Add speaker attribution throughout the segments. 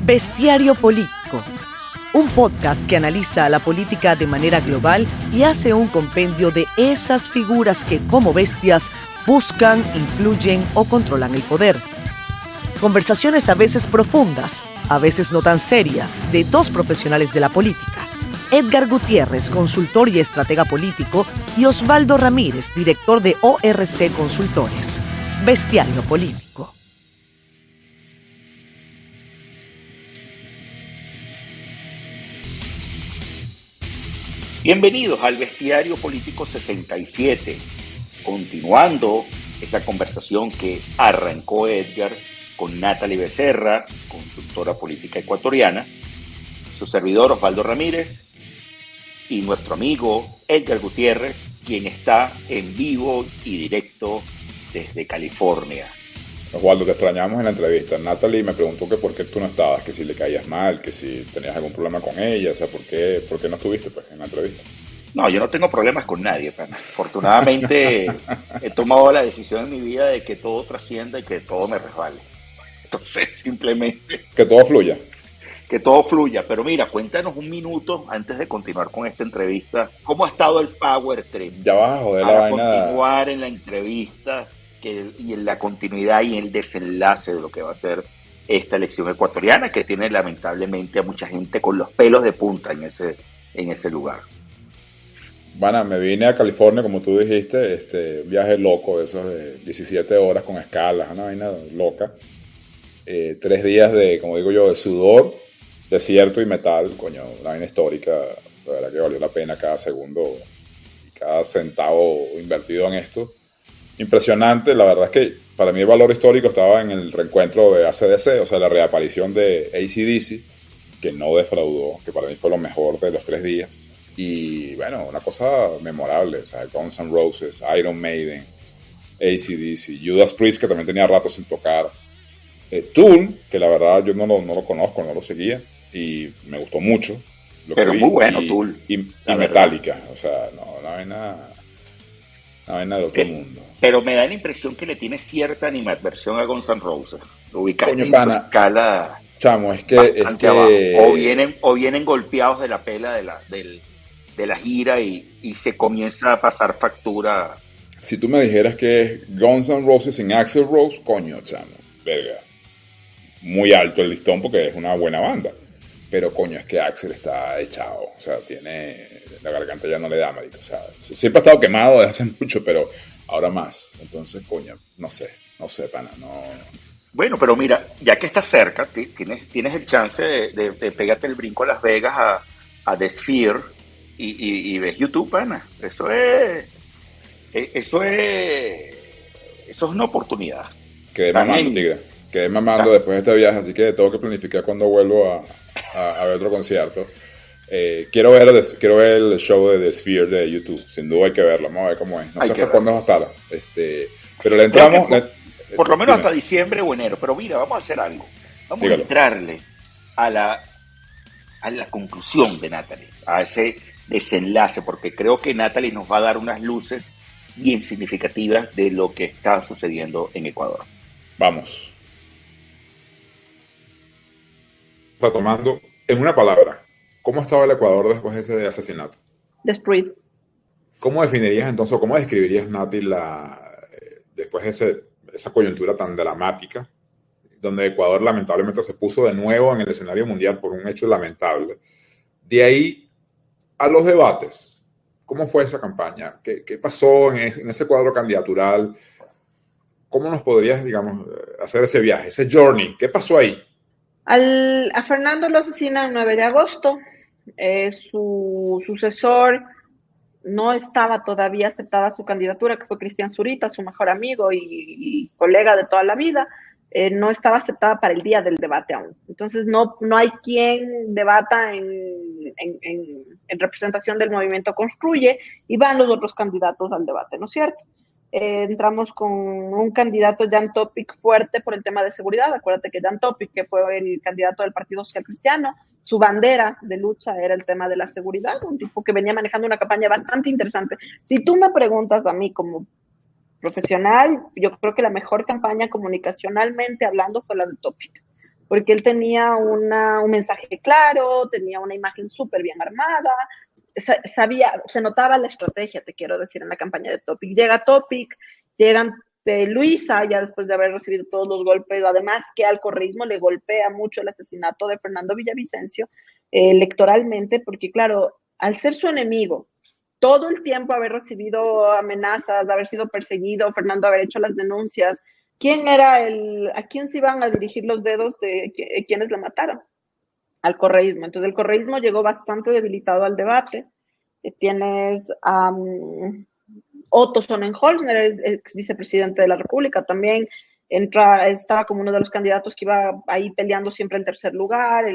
Speaker 1: Bestiario Político, un podcast que analiza la política de manera global y hace un compendio de esas figuras que, como bestias, buscan, influyen o controlan el poder. Conversaciones a veces profundas, a veces no tan serias, de dos profesionales de la política. Edgar Gutiérrez, consultor y estratega político, y Osvaldo Ramírez, director de ORC Consultores. Bestiario Político.
Speaker 2: Bienvenidos al Bestiario Político 67, continuando esta conversación que arrancó Edgar con Natalie Becerra, consultora política ecuatoriana, su servidor Osvaldo Ramírez y nuestro amigo Edgar Gutiérrez, quien está en vivo y directo desde California.
Speaker 3: Osvaldo, te extrañamos en la entrevista. Natalie me preguntó que por qué tú no estabas, que si le caías mal, que si tenías algún problema con ella, o sea, ¿por qué no estuviste pues, en la entrevista?
Speaker 2: No, yo no tengo problemas con nadie, pana. Afortunadamente he tomado la decisión en mi vida de que todo trascienda y que todo me resbale. Entonces, simplemente...
Speaker 3: Que todo fluya.
Speaker 2: Que todo fluya. Pero mira, cuéntanos un minuto antes de continuar con esta entrevista. ¿Cómo ha estado el Power Trip?
Speaker 3: Ya vas a joder la vaina.
Speaker 2: Para continuar en la entrevista y en la continuidad y en el desenlace de lo que va a ser esta elección ecuatoriana, que tiene lamentablemente a mucha gente con los pelos de punta en ese lugar.
Speaker 3: Bueno, me vine a California, como tú dijiste, viaje loco, esos de 17 horas con escalas, una vaina loca. 3 días de, como digo yo, de sudor, desierto y metal, coño, una vaina histórica. La verdad que valió la pena cada segundo y cada centavo invertido en esto. Impresionante, la verdad es que para mí el valor histórico estaba en el reencuentro de AC/DC, o sea, la reaparición de AC/DC, que no defraudó, que para mí fue lo mejor de los 3 días. Y bueno, una cosa memorable, o sea, Guns N' Roses, Iron Maiden, AC/DC, Judas Priest, que también tenía rato sin tocar, Tool, que la verdad yo no lo conozco, no lo seguía, y me gustó mucho.
Speaker 2: Pero muy bueno, Tool.
Speaker 3: Y Metallica, o sea, no, una vaina de otro mundo.
Speaker 2: Pero me da la impresión que le tiene cierta animadversión a Guns N' Roses. Lo ubicaste
Speaker 3: Coño,
Speaker 2: en
Speaker 3: pana,
Speaker 2: escala.
Speaker 3: Chamo, es que
Speaker 2: o vienen golpeados de la pela de la gira y se comienza a pasar factura.
Speaker 3: Si tú me dijeras que es Guns N' Roses sin Axl Rose, coño, chamo, verga. Muy alto el listón porque es una buena banda. Pero coño, es que Axl está echado. O sea, la garganta ya no le da, marico. O sea, siempre ha estado quemado desde hace mucho, pero ahora más. Entonces, coño, no sé, pana, no.
Speaker 2: Bueno, pero mira, ya que estás cerca, tienes el chance de pegarte el brinco a Las Vegas a The Sphere y ves YouTube, pana. Eso es una oportunidad.
Speaker 3: Quedé mamando, tigre. Quedé mamando después de este viaje, así que tengo que planificar cuando vuelvo a ver otro concierto. Quiero ver el show de The Sphere de YouTube. Sin duda hay que verlo, vamos a ver cómo es. No sé hasta cuándo va a estar. Pero le entramos...
Speaker 2: Por lo menos hasta diciembre o enero. Pero mira, vamos a hacer algo. Vamos a entrarle a la conclusión de Natalie, a ese desenlace, porque creo que Natalie nos va a dar unas luces bien significativas de lo que está sucediendo en Ecuador.
Speaker 3: Vamos. Retomando, en una palabra, ¿cómo estaba el Ecuador después de ese asesinato?
Speaker 4: Destruido.
Speaker 3: ¿Cómo definirías entonces, o cómo describirías, Nati, después de esa coyuntura tan dramática, donde Ecuador lamentablemente se puso de nuevo en el escenario mundial por un hecho lamentable? De ahí a los debates, ¿cómo fue esa campaña? ¿Qué pasó en ese cuadro candidatural? ¿Cómo nos podrías, digamos, hacer ese viaje, ese journey? ¿Qué pasó ahí?
Speaker 4: A Fernando lo asesinan el 9 de agosto. Su sucesor no estaba todavía aceptada su candidatura, que fue Cristian Zurita, su mejor amigo y colega de toda la vida. No estaba aceptada para el día del debate aún. Entonces no hay quien debata en representación del movimiento Construye, y van los otros candidatos al debate, ¿no es cierto? Entramos con un candidato, Jan Topic, fuerte por el tema de seguridad. Acuérdate que Jan Topic, que fue el candidato del Partido Social Cristiano, su bandera de lucha era el tema de la seguridad, un tipo que venía manejando una campaña bastante interesante. Si tú me preguntas a mí como profesional, yo creo que la mejor campaña comunicacionalmente hablando fue la de Topic. porque él tenía un mensaje claro, tenía una imagen súper bien armada, sabía, se notaba la estrategia, te quiero decir, en la campaña de Topic. Llega Topic, llegan Luisa, ya después de haber recibido todos los golpes, además que al correísmo le golpea mucho el asesinato de Fernando Villavicencio electoralmente, porque claro, al ser su enemigo, todo el tiempo haber recibido amenazas, de haber sido perseguido, Fernando haber hecho las denuncias, ¿a quién se iban a dirigir los dedos de quienes lo mataron? Al correísmo. Entonces el correísmo llegó bastante debilitado al debate. Tienes Otto Sonnenholzner, ex vicepresidente de la República, también estaba como uno de los candidatos que iba ahí peleando siempre el tercer lugar,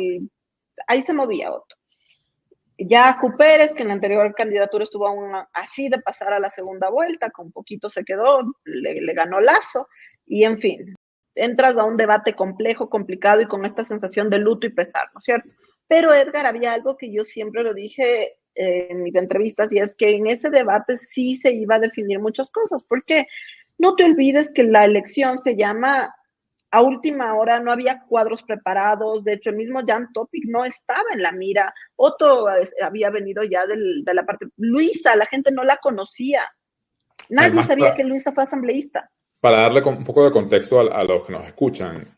Speaker 4: ahí se movía Otto. Yacu Pérez, que en la anterior candidatura estuvo así de pasar a la segunda vuelta, con poquito se quedó, le ganó Lazo, y en fin, entras a un debate complejo, complicado y con esta sensación de luto y pesar, ¿no es cierto? Pero Edgar, había algo que yo siempre lo dije en mis entrevistas, y es que en ese debate sí se iba a definir muchas cosas, porque no te olvides que la elección se llama a última hora, no había cuadros preparados, de hecho el mismo Jan Topic no estaba en la mira, Otto había venido ya de la parte, Luisa, la gente no la conocía, nadie
Speaker 3: Además,
Speaker 4: sabía que Luisa fue asambleísta.
Speaker 3: para darle un poco de contexto a los que nos escuchan,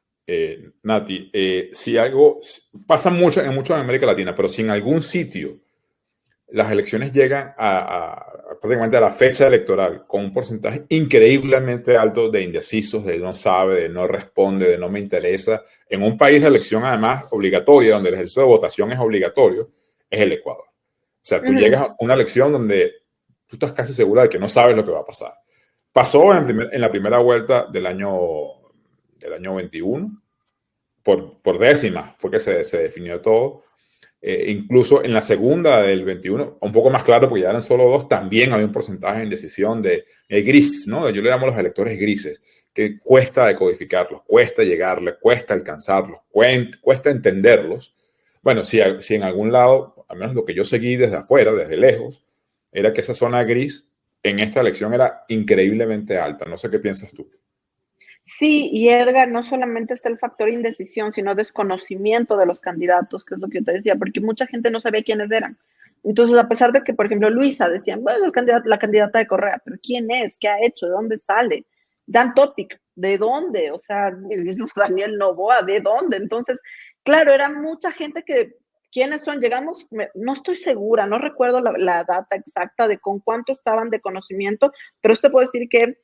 Speaker 3: Nati, si algo pasa mucho en América Latina, pero si en algún sitio las elecciones llegan prácticamente a la fecha electoral con un porcentaje increíblemente alto de indecisos, de no sabe, de no responde, de no me interesa, en un país de elección además obligatoria, donde el ejercicio de votación es obligatorio, es el Ecuador. O sea, tú llegas a una elección donde tú estás casi segura de que no sabes lo que va a pasar. Pasó en la primera vuelta del año 21, por décimas fue que se definió todo. Incluso en la segunda del 21, un poco más claro, porque ya eran solo dos, también había un porcentaje de indecisión de gris, ¿no? Yo le llamo los electores grises, que cuesta decodificarlos, cuesta llegarles, cuesta alcanzarlos, cuesta entenderlos. Bueno, si en algún lado, al menos lo que yo seguí desde afuera, desde lejos, era que esa zona gris en esta elección era increíblemente alta. No sé qué piensas tú.
Speaker 4: Sí, y Edgar, no solamente está el factor indecisión, sino desconocimiento de los candidatos, que es lo que yo te decía, porque mucha gente no sabía quiénes eran. Entonces, a pesar de que, por ejemplo, Luisa decían, bueno, la candidata de Correa, pero ¿quién es? ¿Qué ha hecho? ¿De dónde sale? Dan Topic, ¿de dónde? O sea, el mismo Daniel Noboa, ¿de dónde? Entonces, claro, era mucha gente que, ¿quiénes son? Llegamos, no estoy segura, no recuerdo la data exacta de con cuánto estaban de conocimiento, pero esto puedo decir que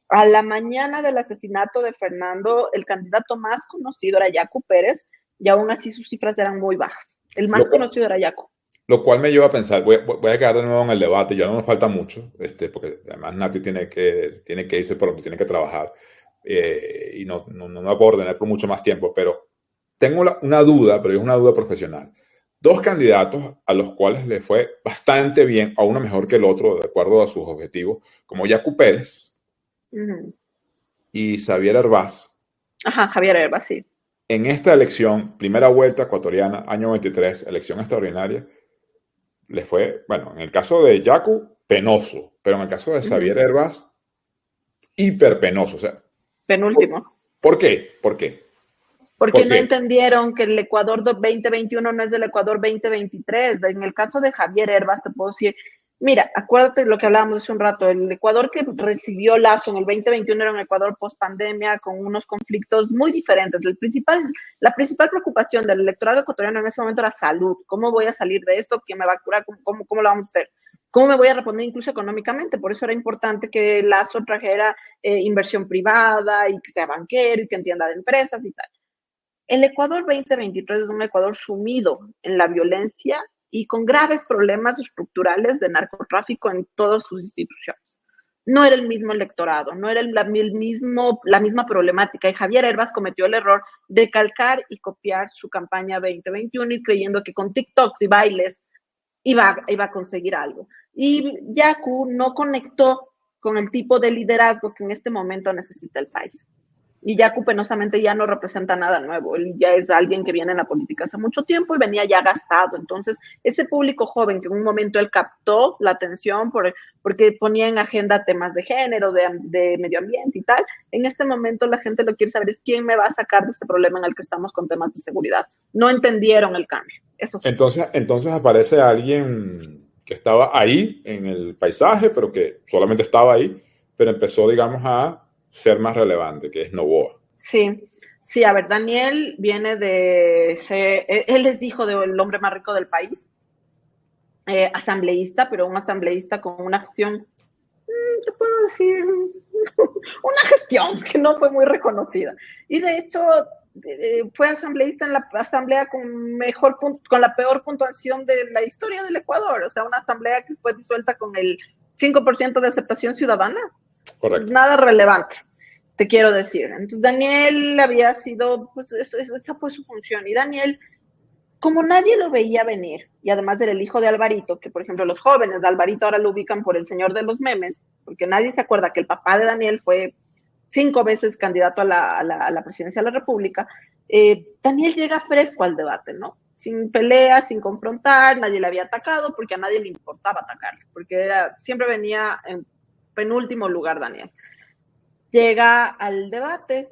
Speaker 4: a la mañana del asesinato de Fernando, el candidato más conocido era Yacu Pérez, y aún así sus cifras eran muy bajas. El más conocido era Yacu.
Speaker 3: Lo cual me lleva a pensar, voy a quedar de nuevo en el debate, ya no nos falta mucho, porque además Nati tiene que irse por lo que tiene que trabajar, y no va a poder ordenar por mucho más tiempo, pero tengo una duda, pero es una duda profesional. Dos candidatos a los cuales le fue bastante bien, a uno mejor que el otro, de acuerdo a sus objetivos, como Yacu Pérez y Xavier Hervás.
Speaker 4: Ajá, Javier Hervás, sí.
Speaker 3: En esta elección, primera vuelta ecuatoriana, año 23, elección extraordinaria, le fue, bueno, en el caso de Yacu, penoso, pero en el caso de Xavier Hervás, hiperpenoso. O sea,
Speaker 4: penúltimo.
Speaker 3: ¿Por qué? ¿Por qué?
Speaker 4: Porque no entendieron que el Ecuador 2021 no es del Ecuador 2023. En el caso de Javier Hervás, te puedo decir, mira, acuérdate de lo que hablábamos hace un rato, el Ecuador que recibió Lazo en el 2021 era un Ecuador post-pandemia con unos conflictos muy diferentes. La principal preocupación del electorado ecuatoriano en ese momento era salud. ¿Cómo voy a salir de esto? ¿Quién me va a curar? ¿Cómo lo vamos a hacer? ¿Cómo me voy a reponer incluso económicamente? Por eso era importante que Lazo trajera inversión privada y que sea banquero y que entienda de empresas y tal. El Ecuador 2023 es un Ecuador sumido en la violencia y con graves problemas estructurales de narcotráfico en todas sus instituciones. No era el mismo electorado, no era la misma problemática, y Javier Hervás cometió el error de calcar y copiar su campaña 2021 y creyendo que con TikToks y bailes iba a conseguir algo. Y Yacu no conectó con el tipo de liderazgo que en este momento necesita el país. y Yacu penosamente ya no representa nada nuevo. Él ya es alguien que viene en la política hace mucho tiempo y venía ya gastado. Entonces, ese público joven que en un momento él captó la atención porque ponía en agenda temas de género, de medio ambiente y tal, en este momento la gente lo que quiere saber es quién me va a sacar de este problema en el que estamos con temas de seguridad. No entendieron el cambio. Eso fue.
Speaker 3: Entonces aparece alguien que estaba ahí en el paisaje, pero que solamente estaba ahí, pero empezó, digamos, a ser más relevante, que es Noboa.
Speaker 4: Sí, sí, a ver, Daniel viene de ser, él es hijo del hombre más rico del país, asambleísta, pero un asambleísta con una gestión, te puedo decir, una gestión que no fue muy reconocida. Y de hecho, fue asambleísta en la asamblea con la peor puntuación de la historia del Ecuador, o sea, una asamblea que fue disuelta con el 5% de aceptación ciudadana.
Speaker 3: Correcto.
Speaker 4: Nada relevante, te quiero decir. Entonces, Daniel había sido, pues esa fue su función. Y Daniel, como nadie lo veía venir, y además era el hijo de Alvarito, que por ejemplo los jóvenes de Alvarito ahora lo ubican por el señor de los memes, porque nadie se acuerda que el papá de Daniel fue 5 veces candidato a la presidencia de la República, Daniel llega fresco al debate, ¿no? Sin pelea, sin confrontar, nadie le había atacado, porque a nadie le importaba atacarlo, porque siempre venía en penúltimo lugar Daniel. Llega al debate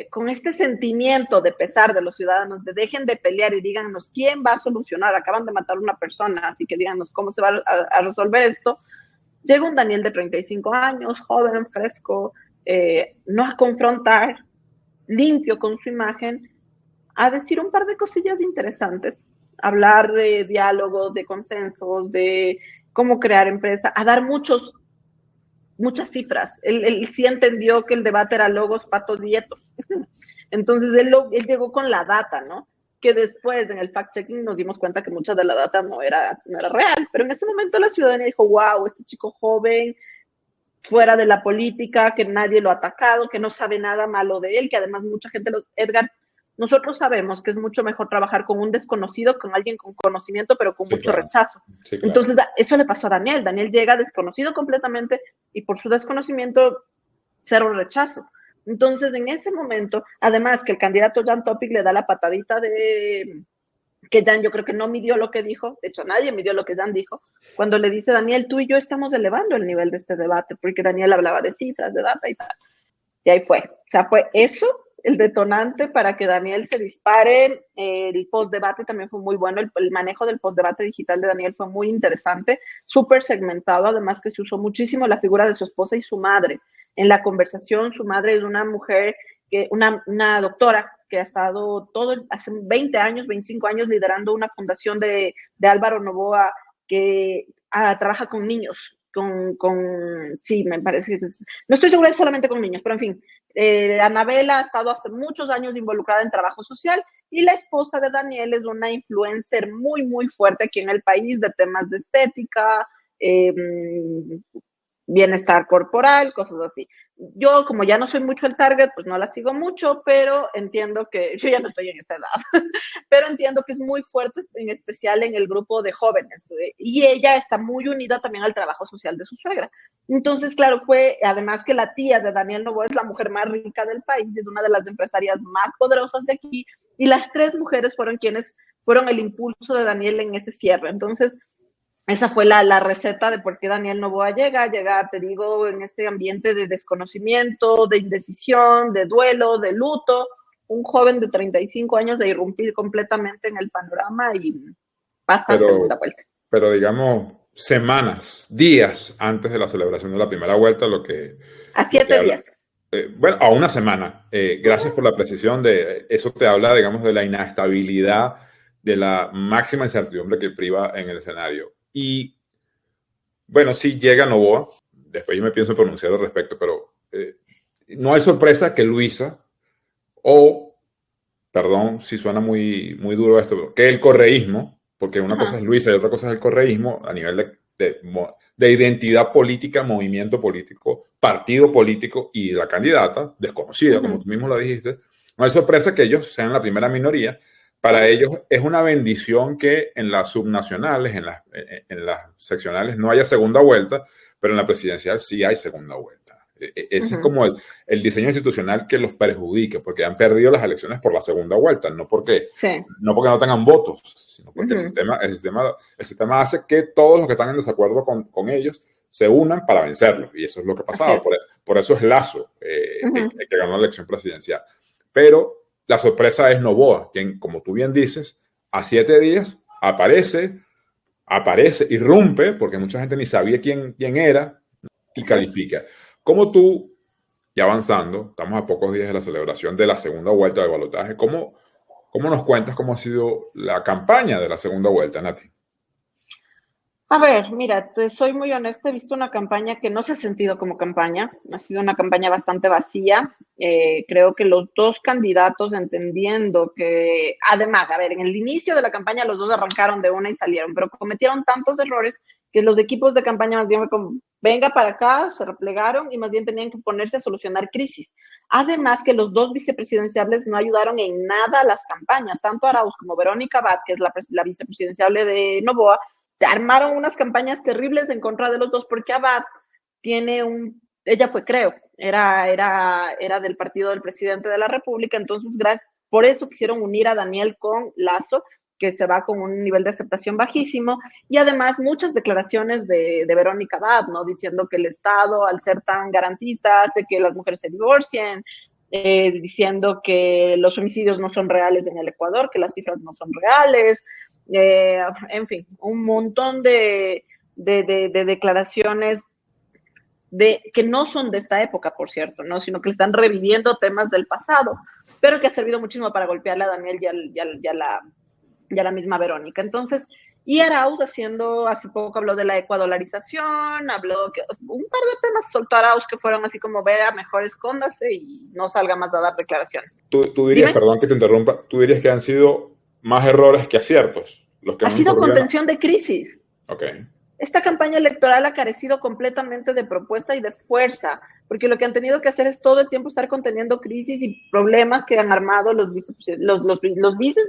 Speaker 4: con este sentimiento de pesar de los ciudadanos, de dejen de pelear y díganos quién va a solucionar, acaban de matar a una persona, así que díganos cómo se va a resolver esto. Llega un Daniel de 35 años, joven, fresco, no a confrontar, limpio con su imagen, a decir un par de cosillas interesantes, hablar de diálogo, de consensos, de cómo crear empresa, a dar muchas cifras. Él sí entendió que el debate era logos, patos, dietos. Entonces él llegó con la data, ¿no? Que después en el fact-checking nos dimos cuenta que mucha de la data no era real. Pero en ese momento la ciudadanía dijo, wow, este chico joven, fuera de la política, que nadie lo ha atacado, que no sabe nada malo de él, que además mucha gente, Edgar, nosotros sabemos que es mucho mejor trabajar con un desconocido, con alguien con conocimiento, pero con mucho rechazo. Sí, claro. Entonces, eso le pasó a Daniel. Daniel llega desconocido completamente y por su desconocimiento, cero rechazo. Entonces, en ese momento, además que el candidato Jan Topic le da la patadita de que Jan yo creo que no midió lo que dijo, de hecho nadie midió lo que Jan dijo, cuando le dice Daniel, tú y yo estamos elevando el nivel de este debate, porque Daniel hablaba de cifras, de data y tal. Y ahí fue. O sea, fue eso el detonante para que Daniel se dispare. El post-debate también fue muy bueno. El manejo del post-debate digital de Daniel fue muy interesante, súper segmentado, además que se usó muchísimo la figura de su esposa y su madre. En la conversación, su madre es una mujer, una doctora que ha estado hace 20 años, 25 años liderando una fundación de Álvaro Noboa que trabaja con niños. Sí, me parece que no estoy segura de solamente con niños, pero en fin, Anabela ha estado hace muchos años involucrada en trabajo social y la esposa de Daniel es una influencer muy, muy fuerte aquí en el país de temas de estética, bienestar corporal, cosas así. Yo, como ya no soy mucho el target, pues no la sigo mucho, pero entiendo que, yo ya no estoy en esa edad, pero entiendo que es muy fuerte, en especial en el grupo de jóvenes, y ella está muy unida también al trabajo social de su suegra. Entonces, claro, fue, además que la tía de Daniel Noboa es la mujer más rica del país, es una de las empresarias más poderosas de aquí, y las 3 mujeres fueron quienes fueron el impulso de Daniel en ese cierre. Entonces, esa fue la receta de por qué Daniel Noboa llega, te digo, en este ambiente de desconocimiento, de indecisión, de duelo, de luto, un joven de 35 años de irrumpir completamente en el panorama y pasa a segunda vuelta.
Speaker 3: Pero digamos, semanas, días antes de la celebración de la primera vuelta, lo que...
Speaker 4: A 7 días.
Speaker 3: Bueno, a una semana. Gracias por la precisión de eso. Te habla, digamos, de la inestabilidad, de la máxima incertidumbre que priva en el escenario. Y bueno, sí llega Noboa, después yo me pienso pronunciar al respecto, pero no hay sorpresa que Luisa, perdón si suena muy, muy duro esto, que el correísmo, porque una cosa es Luisa y otra cosa es el correísmo a nivel de identidad política, movimiento político, partido político y la candidata, desconocida, como tú mismo lo dijiste, no hay sorpresa que ellos sean la primera minoría. Para ellos es una bendición que en las subnacionales, en las seccionales no haya segunda vuelta, pero en la presidencial sí hay segunda vuelta. Ese es
Speaker 4: Ujú.
Speaker 3: como el diseño institucional que los perjudica, porque han perdido las elecciones por la segunda vuelta,
Speaker 4: Sí.
Speaker 3: no porque no tengan votos, sino porque
Speaker 4: Ujú.
Speaker 3: el sistema hace que todos los que están en desacuerdo con ellos se unan para vencerlos. Y eso es lo que ha
Speaker 4: Así
Speaker 3: pasado.
Speaker 4: es.
Speaker 3: Por eso es Lasso
Speaker 4: Ujú.
Speaker 3: el que ganó la elección presidencial. Pero la sorpresa es Noboa, quien, como tú bien dices, a 7 días aparece, irrumpe, porque mucha gente ni sabía quién era, y
Speaker 4: Así es.
Speaker 3: califica. ¿Cómo tú, ya avanzando, estamos a pocos días de la celebración de la segunda vuelta de balotaje, cómo nos cuentas cómo ha sido la campaña de la segunda vuelta, Nati?
Speaker 4: A ver, mira, te soy muy honesta, he visto una campaña que no se ha sentido como campaña, ha sido una campaña bastante vacía. Creo que los dos candidatos, entendiendo que, además, a ver, en el inicio de la campaña los dos arrancaron de una y salieron, pero cometieron tantos errores que los equipos de campaña más bien fue como, venga para acá, se replegaron y más bien tenían que ponerse a solucionar crisis. Además que los dos vicepresidenciables no ayudaron en nada a las campañas, tanto Arauz como Verónica Abad, que es la vicepresidenciable de Noboa, armaron unas campañas terribles en contra de los dos porque Abad ella fue, creo, era del partido del presidente de la República, entonces por eso quisieron unir a Daniel con Lazo, que se va con un nivel de aceptación bajísimo, y además muchas declaraciones de Verónica Abad, ¿no? Diciendo que el Estado, al ser tan garantista, hace que las mujeres se divorcien, diciendo que los homicidios no son reales en el Ecuador, que las cifras no son reales, en fin, un montón de declaraciones que no son de esta época, por cierto, ¿no? Sino que le están reviviendo temas del pasado, pero que ha servido muchísimo para golpearle a Daniel y a la misma Verónica. Entonces, y Arauz hace poco habló de la ecuadolarización, habló que un par de temas soltó Arauz que fueron así como, vea, mejor escóndase y no salga más a dar declaraciones.
Speaker 3: Tú dirías,
Speaker 4: Dime.
Speaker 3: perdón que te interrumpa, tú dirías que han sido más errores que aciertos los que
Speaker 4: Ha
Speaker 3: han
Speaker 4: sido
Speaker 3: ocurrido.
Speaker 4: contención de crisis.
Speaker 3: Ok.
Speaker 4: Esta campaña electoral ha carecido completamente de propuesta y de fuerza, porque lo que han tenido que hacer es todo el tiempo estar conteniendo crisis y problemas que han armado los vices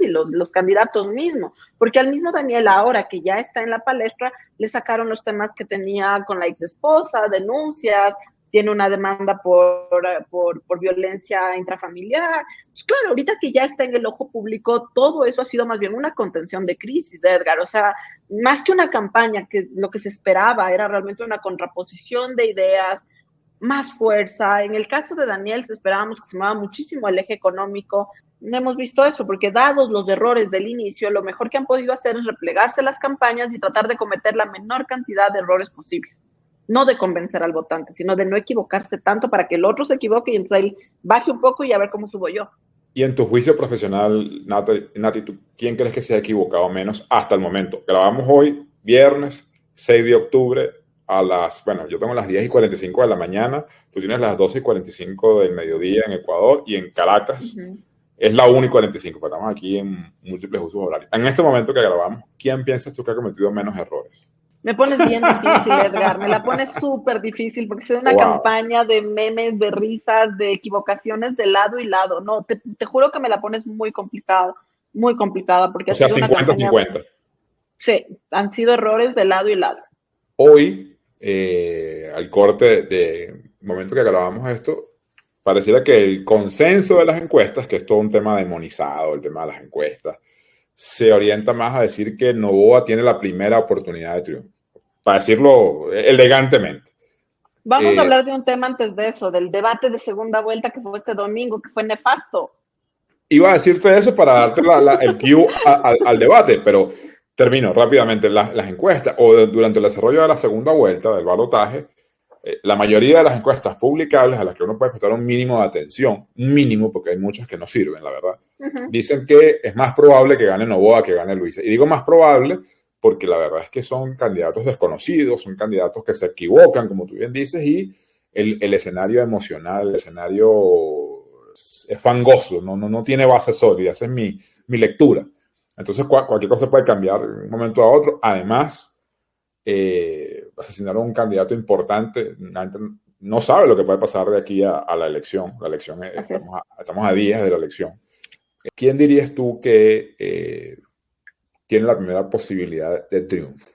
Speaker 4: y los candidatos mismos, porque al mismo Daniel, ahora que ya está en la palestra, le sacaron los temas que tenía con la ex esposa, denuncias, tiene una demanda por violencia intrafamiliar. Pues claro, ahorita que ya está en el ojo público, todo eso ha sido más bien una contención de crisis, Edgar. O sea, más que una campaña, que lo que se esperaba era realmente una contraposición de ideas, más fuerza. En el caso de Daniel, esperábamos que se mueva muchísimo el eje económico. No hemos visto eso, porque dados los errores del inicio, lo mejor que han podido hacer es replegarse las campañas y tratar de cometer la menor cantidad de errores posibles. No de convencer al votante, sino de no equivocarse tanto para que el otro se equivoque y entonces él baje un poco y a ver cómo subo yo.
Speaker 3: Y en tu juicio profesional, Nati, ¿quién crees que se ha equivocado menos hasta el momento? Grabamos hoy, viernes 6 de octubre, yo tengo las 10:45 de la mañana, tú tienes las 12:45 del mediodía en Ecuador y en Caracas es la 1:45, pero estamos aquí en múltiples usos horarios. En este momento que grabamos, ¿quién piensas tú que ha cometido menos errores?
Speaker 4: Me pones bien difícil, Edgar, me la pones súper difícil porque es una campaña de memes, de risas, de equivocaciones de lado y lado. No, te juro que me la pones muy complicada porque
Speaker 3: O
Speaker 4: ha
Speaker 3: sea,
Speaker 4: sido una campaña.
Speaker 3: 50-50.
Speaker 4: Sí, han sido errores de lado y lado.
Speaker 3: Hoy, al corte de momento que grabamos esto, pareciera que el consenso de las encuestas, que es todo un tema demonizado, el tema de las encuestas, se orienta más a decir que Noboa tiene la primera oportunidad de triunfo, para decirlo elegantemente.
Speaker 4: Vamos a hablar de un tema antes de eso, del debate de segunda vuelta que fue este domingo, que fue nefasto.
Speaker 3: Iba a decirte eso para darte el cue al debate, pero termino rápidamente. Las encuestas, durante el desarrollo de la segunda vuelta del balotaje, la mayoría de las encuestas publicables a las que uno puede prestar un mínimo de atención, un mínimo porque hay muchas que no sirven, la verdad, dicen que es más probable que gane Noboa que gane Luisa. Y digo más probable porque la verdad es que son candidatos desconocidos, son candidatos que se equivocan, como tú bien dices, y el escenario emocional, el escenario es fangoso, no tiene base sólida. Esa es mi lectura. Entonces cualquier cosa puede cambiar de un momento a otro. Además, asesinaron a un candidato importante. La gente no sabe lo que puede pasar de aquí a la elección. La elección estamos a días de la elección. ¿Quién dirías tú que tiene la primera posibilidad de triunfo?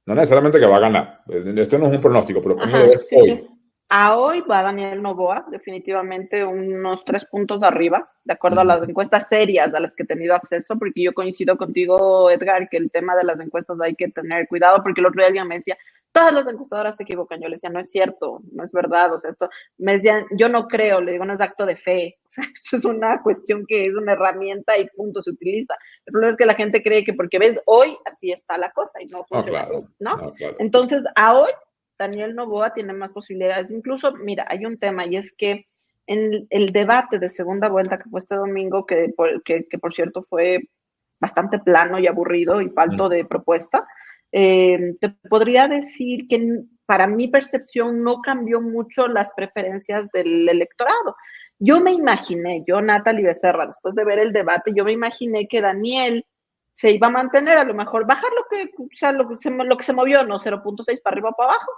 Speaker 3: No necesariamente que va a ganar. Esto no es un pronóstico, pero ¿cómo lo ves hoy?
Speaker 4: Sí. A hoy va Daniel Noboa, definitivamente unos 3 puntos de arriba, de acuerdo a las encuestas serias a las que he tenido acceso, porque yo coincido contigo, Edgar, que el tema de las encuestas hay que tener cuidado, porque el otro día alguien me decía, todas las encuestadoras se equivocan. Yo le decía, no es cierto, no es verdad, o sea, esto, me decían, yo no creo, le digo, no es acto de fe, o sea, esto es una cuestión que es una herramienta y punto, se utiliza. El problema es que la gente cree que porque ves hoy, así está la cosa y no funciona así, ¿no?
Speaker 3: No, claro.
Speaker 4: Entonces, a hoy, Daniel Noboa tiene más posibilidades. Incluso, mira, hay un tema y es que en el debate de segunda vuelta que fue este domingo, que por cierto fue bastante plano y aburrido y falto de propuesta, te podría decir que para mi percepción no cambió mucho las preferencias del electorado. Yo me imaginé, Natalie Becerra, después de ver el debate, yo me imaginé que Daniel se iba a mantener, a lo mejor bajar lo que se movió, no 0.6 para arriba o para abajo.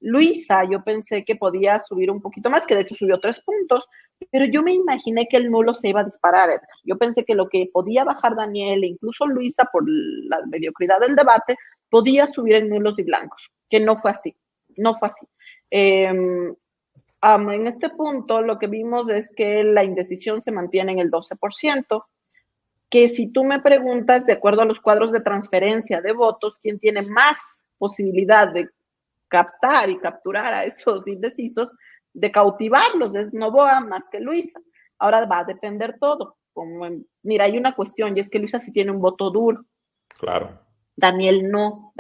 Speaker 4: Luisa, yo pensé que podía subir un poquito más, que de hecho subió 3 puntos, pero yo me imaginé que el nulo se iba a disparar, Edgar. Yo pensé que lo que podía bajar Daniel e incluso Luisa por la mediocridad del debate, podía subir en nulos y blancos, que no fue así, no fue así. En este punto lo que vimos es que la indecisión se mantiene en el 12%, que si tú me preguntas, de acuerdo a los cuadros de transferencia de votos, quién tiene más posibilidad de captar y capturar a esos indecisos, de cautivarlos, es Noboa más que Luisa. Ahora va a depender todo. Mira, hay una cuestión, y es que Luisa sí tiene un voto duro.
Speaker 3: Claro.
Speaker 4: Daniel no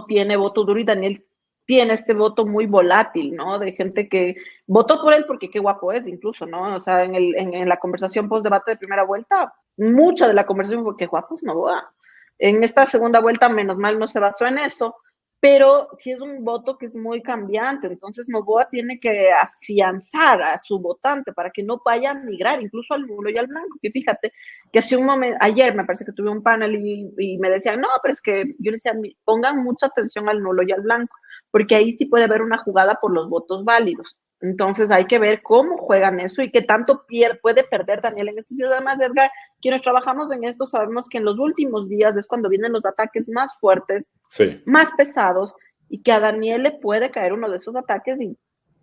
Speaker 4: tiene voto duro y Daniel tiene este voto muy volátil, ¿no? De gente que votó por él porque qué guapo es, incluso, ¿no? O sea, en la conversación post-debate de primera vuelta, mucha de la conversación fue qué guapo es Noboa. En esta segunda vuelta, menos mal, no se basó en eso, pero sí es un voto que es muy cambiante, entonces Noboa tiene que afianzar a su votante para que no vaya a migrar incluso al nulo y al blanco, que fíjate que hace un momento, ayer me parece que tuve un panel y me decían, no, pero es que yo les decía, pongan mucha atención al nulo y al blanco, porque ahí sí puede haber una jugada por los votos válidos. Entonces hay que ver cómo juegan eso y qué tanto puede perder Daniel en esto. Y además, Edgar, quienes trabajamos en esto sabemos que en los últimos días es cuando vienen los ataques más fuertes,
Speaker 3: sí,
Speaker 4: más pesados, y que a Daniel le puede caer uno de esos ataques y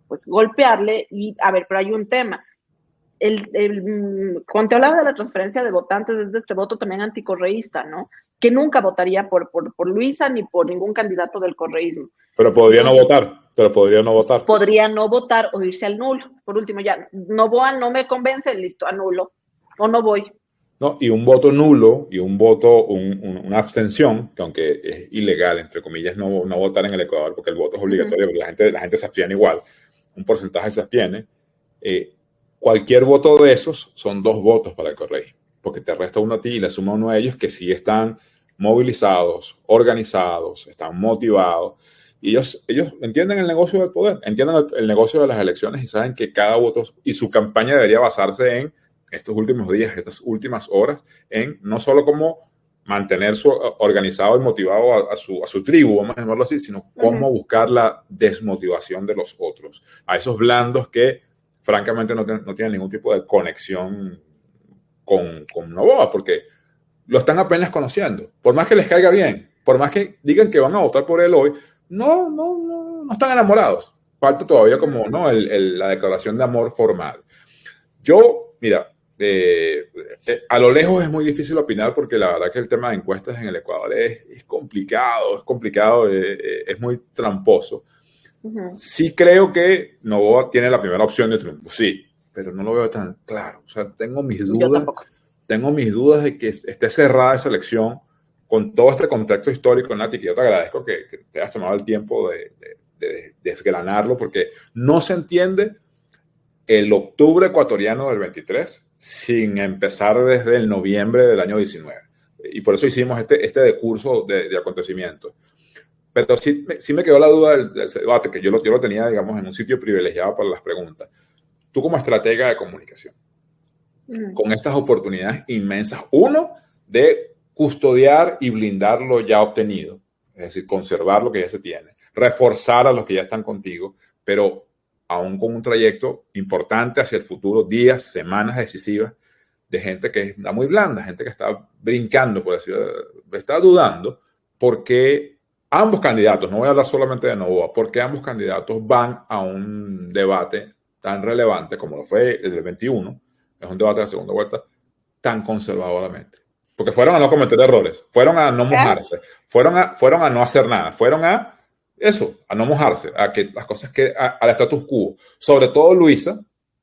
Speaker 4: pues golpearle. Y a ver, pero hay un tema. Cuando te hablaba de la transferencia de votantes, es de este voto también anticorreísta, ¿no? Que nunca votaría por Luisa ni por ningún candidato del correísmo.
Speaker 3: Pero podría no votar.
Speaker 4: Podría no votar o irse al nulo. Por último, ya, Noboa no me convence, listo, anulo. O no voy.
Speaker 3: No, y un voto nulo y un voto, una abstención, que aunque es ilegal, entre comillas, no votar en el Ecuador, porque el voto es obligatorio, porque la gente se abstiene igual, un porcentaje se abstiene. Cualquier voto de esos son 2 votos para el correísmo, porque te resta uno a ti y le suma uno a ellos que sí están movilizados, organizados, están motivados. Y ellos entienden el negocio del poder, entienden el negocio de las elecciones y saben que cada voto y su campaña debería basarse en estos últimos días, estas últimas horas, en no solo cómo mantenerse organizado y motivado a su tribu, vamos a llamarlo así, sino cómo buscar la desmotivación de los otros, a esos blandos que francamente no tienen ningún tipo de conexión con Noboa, porque lo están apenas conociendo. Por más que les caiga bien, por más que digan que van a votar por él hoy, no están enamorados. Falta todavía como la declaración de amor formal. Yo, mira, a lo lejos es muy difícil opinar porque la verdad que el tema de encuestas en el Ecuador es complicado, es muy tramposo. Sí creo que Noboa tiene la primera opción de triunfo, sí, pero no lo veo tan claro. O sea, tengo mis dudas de que esté cerrada esa elección con todo este contexto histórico, Nati, que yo te agradezco que te hayas tomado el tiempo de desgranarlo, porque no se entiende el octubre ecuatoriano del 23 sin empezar desde el noviembre del año 19. Y por eso hicimos este decurso de acontecimientos. Pero sí me quedó la duda del debate, que yo lo tenía, digamos, en un sitio privilegiado para las preguntas. Tú como estratega de comunicación, con estas oportunidades inmensas, uno, de custodiar y blindar lo ya obtenido, es decir, conservar lo que ya se tiene, reforzar a los que ya están contigo, pero aún con un trayecto importante hacia el futuro, días, semanas decisivas, de gente que está muy blanda, gente que está brincando, por decirlo, está dudando, porque ambos candidatos, no voy a hablar solamente de Noboa, porque ambos candidatos van a un debate tan relevante como lo fue el del 21, es un debate de la segunda vuelta, tan conservadoramente. Porque fueron a no cometer errores, fueron a no mojarse, fueron a no hacer nada, fueron a eso, a no mojarse, a que las cosas que al status quo. Sobre todo Luisa,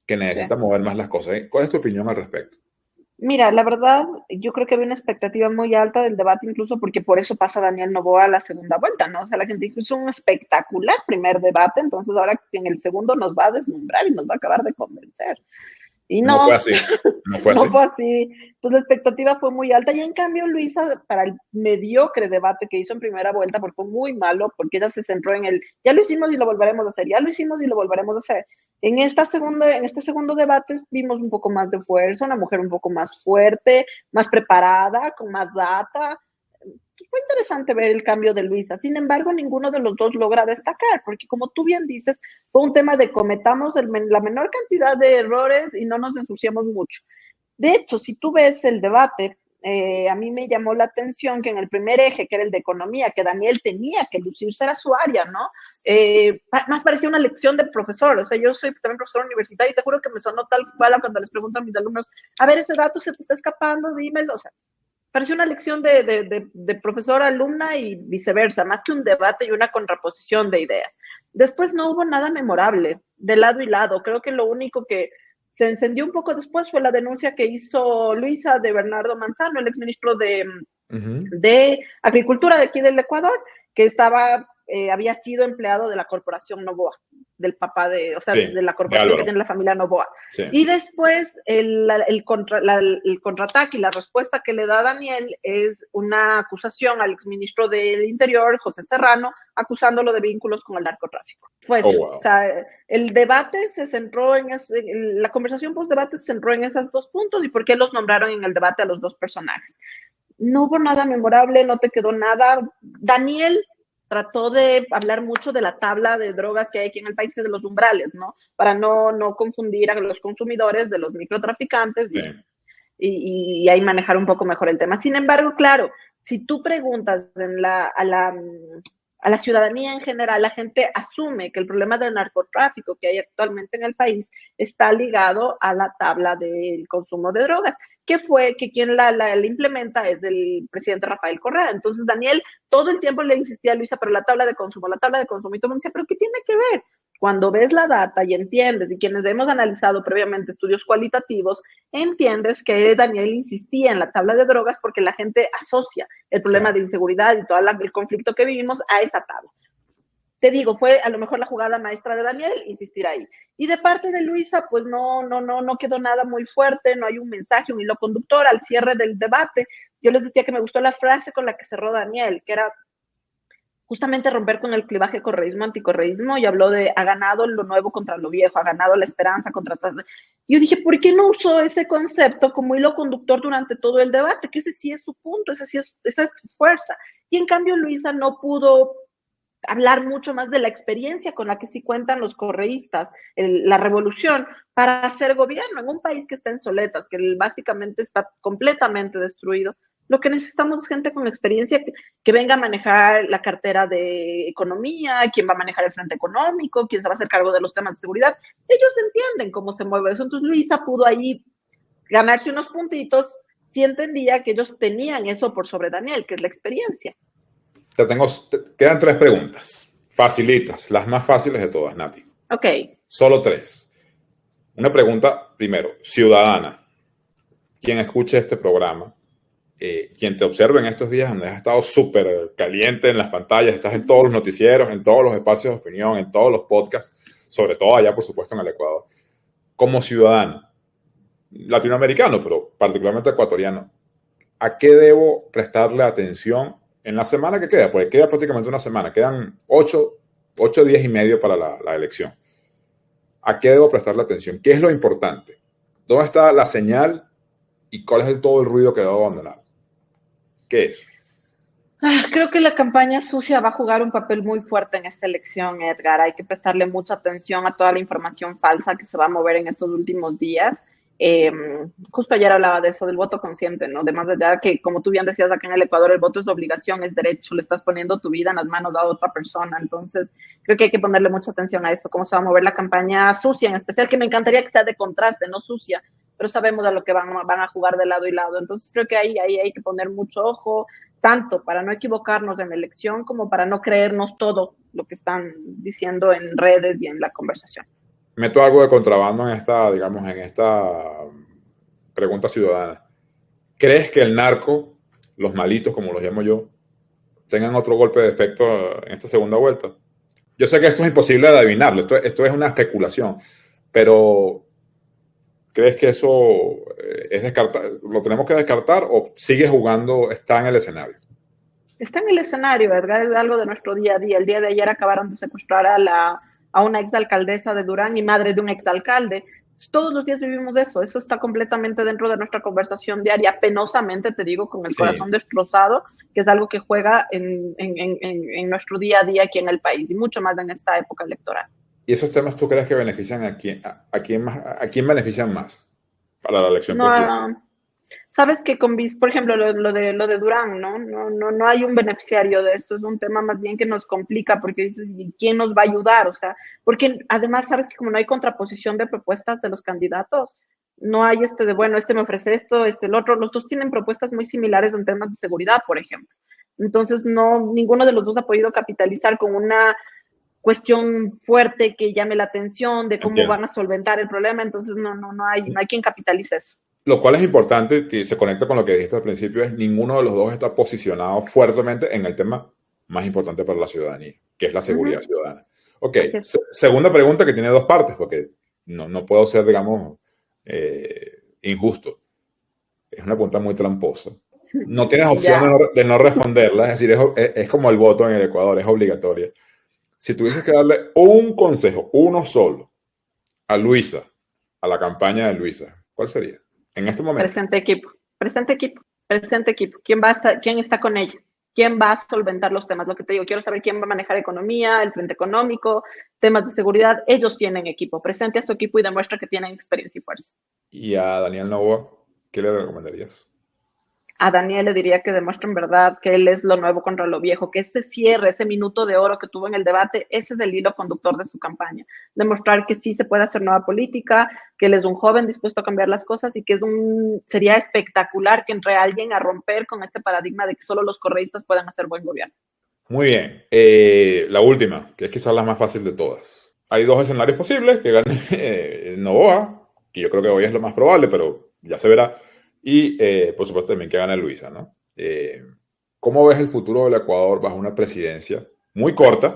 Speaker 3: que necesita mover más las cosas. ¿Cuál es tu opinión al respecto?
Speaker 4: Mira, la verdad, yo creo que había una expectativa muy alta del debate, incluso porque por eso pasa Daniel Noboa a la segunda vuelta, ¿no? O sea, la gente dijo, es un espectacular primer debate, entonces ahora en el segundo nos va a deslumbrar y nos va a acabar de convencer. Y no,
Speaker 3: fue así. No fue
Speaker 4: así. Entonces la expectativa fue muy alta y en cambio Luisa, para el mediocre debate que hizo en primera vuelta, porque fue muy malo, porque ella se centró en el, ya lo hicimos y lo volveremos a hacer, ya lo hicimos y lo volveremos a hacer. En este segundo debate vimos un poco más de fuerza, una mujer un poco más fuerte, más preparada, con más data. Fue interesante ver el cambio de Luisa. Sin embargo, ninguno de los dos logra destacar, porque como tú bien dices, fue un tema de cometamos la menor cantidad de errores y no nos ensuciamos mucho. De hecho, si tú ves el debate, a mí me llamó la atención que en el primer eje, que era el de economía, que Daniel tenía que lucirse, era su área, ¿no? Más parecía una lección de profesor. O sea, yo soy también profesor universitario y te juro que me sonó tal cual cuando les pregunto a mis alumnos, a ver, ese dato se te está escapando, dímelo. O sea, pareció una lección de profesor-alumna y viceversa, más que un debate y una contraposición de ideas. Después no hubo nada memorable, de lado y lado. Creo que lo único que se encendió un poco después fue la denuncia que hizo Luisa de Bernardo Manzano, el exministro de Agricultura de aquí del Ecuador, que había sido empleado de la corporación Noboa, del papá de la corporación que tiene la familia Noboa. Sí. Y después el contraataque y la respuesta que le da Daniel es una acusación al exministro del Interior, José Serrano, acusándolo de vínculos con el narcotráfico. Fue eso. Wow. O sea, el debate se centró la conversación post-debate se centró en esos dos puntos y por qué los nombraron en el debate a los dos personajes. No hubo nada memorable, no te quedó nada. Daniel trató de hablar mucho de la tabla de drogas que hay aquí en el país, que es de los umbrales, ¿no? Para no confundir a los consumidores de los microtraficantes y ahí manejar un poco mejor el tema. Sin embargo, claro, si tú preguntas a la ciudadanía en general, la gente asume que el problema del narcotráfico que hay actualmente en el país está ligado a la tabla del consumo de drogas, que fue que quien la implementa es el presidente Rafael Correa. Entonces Daniel todo el tiempo le insistía a Luisa, pero la tabla de consumo, y todo el mundo decía, pero ¿qué tiene que ver? Cuando ves la data y entiendes, y quienes hemos analizado previamente estudios cualitativos, entiendes que Daniel insistía en la tabla de drogas porque la gente asocia el problema de inseguridad y todo el conflicto que vivimos a esa tabla. Te digo, fue a lo mejor la jugada maestra de Daniel, insistir ahí. Y de parte de Luisa, pues no quedó nada muy fuerte, no hay un mensaje, un hilo conductor al cierre del debate. Yo les decía que me gustó la frase con la que cerró Daniel, que era justamente romper con el clivaje correísmo-anticorreísmo, y habló de ha ganado lo nuevo contra lo viejo, ha ganado la esperanza contra... Yo dije, ¿por qué no usó ese concepto como hilo conductor durante todo el debate? Que ese sí es su punto, esa es su fuerza. Y en cambio Luisa no pudo hablar mucho más de la experiencia con la que sí cuentan los correístas, la revolución, para hacer gobierno en un país que está en soletas, que básicamente está completamente destruido. Lo que necesitamos es gente con experiencia que venga a manejar la cartera de economía, quién va a manejar el frente económico, quién se va a hacer cargo de los temas de seguridad. Ellos entienden cómo se mueve eso. Entonces Luisa pudo ahí ganarse unos puntitos si entendía que ellos tenían eso por sobre Daniel, que es la experiencia.
Speaker 3: Quedan 3 preguntas, facilitas, las más fáciles de todas, Nati.
Speaker 4: Ok.
Speaker 3: Solo 3. Una pregunta, primero, ciudadana. Quien escuche este programa, quien te observe en estos días donde has estado súper caliente en las pantallas, estás en todos los noticieros, en todos los espacios de opinión, en todos los podcasts, sobre todo allá, por supuesto, en el Ecuador. Como ciudadano, latinoamericano, pero particularmente ecuatoriano, ¿a qué debo prestarle atención en la semana que queda? Porque queda prácticamente una semana, quedan 8 días y medio para la elección. ¿A qué debo prestarle atención? ¿Qué es lo importante? ¿Dónde está la señal y cuál es todo el ruido que debo abandonar? ¿Qué es?
Speaker 4: Creo que la campaña sucia va a jugar un papel muy fuerte en esta elección, Edgar. Hay que prestarle mucha atención a toda la información falsa que se va a mover en estos últimos días. Justo ayer hablaba de eso, del voto consciente, ¿no? De más allá que, como tú bien decías, acá en el Ecuador el voto es obligación, es derecho, le estás poniendo tu vida en las manos a otra persona. Entonces, creo que hay que ponerle mucha atención a eso, cómo se va a mover la campaña sucia, en especial, que me encantaría que sea de contraste, no sucia, pero sabemos a lo que van a jugar de lado y lado. Entonces, creo que ahí hay que poner mucho ojo, tanto para no equivocarnos en la elección como para no creernos todo lo que están diciendo en redes y en la conversación.
Speaker 3: Meto algo de contrabando en esta, digamos, en esta pregunta ciudadana. ¿Crees que el narco, los malitos, como los llamo yo, tengan otro golpe de efecto en esta segunda vuelta? Yo sé que esto es imposible de adivinarlo, esto es una especulación, pero ¿crees que eso es lo tenemos que descartar o sigue jugando, está en el escenario?
Speaker 4: Está en el escenario, ¿verdad? Es algo de nuestro día a día. El día de ayer acabaron de secuestrar a una exalcaldesa de Durán y madre de un exalcalde. Todos los días vivimos eso está completamente dentro de nuestra conversación diaria, penosamente te digo, con el corazón destrozado, que es algo que juega en nuestro día a día aquí en el país y mucho más en esta época electoral.
Speaker 3: ¿Y esos temas tú crees que benefician a quién benefician más para la elección presidencial?
Speaker 4: Sabes que por ejemplo, lo de Durán, no hay un beneficiario de esto, es un tema más bien que nos complica porque dices, ¿y quién nos va a ayudar? O sea, porque además sabes que como no hay contraposición de propuestas de los candidatos, no hay bueno, me ofrece esto, el otro, los dos tienen propuestas muy similares en temas de seguridad, por ejemplo. Entonces, ninguno de los dos ha podido capitalizar con una cuestión fuerte que llame la atención de cómo van a solventar el problema, entonces no hay quien capitalice eso.
Speaker 3: Lo cual es importante y se conecta con lo que dijiste al principio, es ninguno de los dos está posicionado fuertemente en el tema más importante para la ciudadanía, que es la seguridad ciudadana. Ok, segunda pregunta que tiene dos partes, porque no puedo ser, digamos, injusto. Es una pregunta muy tramposa. No tienes opción de no responderla, es decir, es como el voto en el Ecuador, es obligatoria. Si tuvieses que darle un consejo, uno solo, a Luisa, a la campaña de Luisa, ¿cuál sería? En este momento.
Speaker 4: Presente equipo. ¿Quién está con ella? ¿Quién va a solventar los temas? Lo que te digo, quiero saber quién va a manejar economía, el frente económico, temas de seguridad. Ellos tienen equipo. Presente a su equipo y demuestra que tienen experiencia y fuerza.
Speaker 3: ¿Y a Daniel Noboa, qué le recomendarías?
Speaker 4: A Daniel le diría que demuestre en verdad que él es lo nuevo contra lo viejo, que cierre, ese minuto de oro que tuvo en el debate, ese es el hilo conductor de su campaña. Demostrar que sí se puede hacer nueva política, que él es un joven dispuesto a cambiar las cosas y que sería espectacular que entre alguien a romper con este paradigma de que solo los correístas pueden hacer buen gobierno.
Speaker 3: Muy bien. La última, que es quizás la más fácil de todas. Hay dos escenarios posibles, que gane Noboa, que yo creo que hoy es lo más probable, pero ya se verá. Y, por supuesto, también que gane Luisa, ¿no? ¿Cómo ves el futuro del Ecuador bajo una presidencia muy corta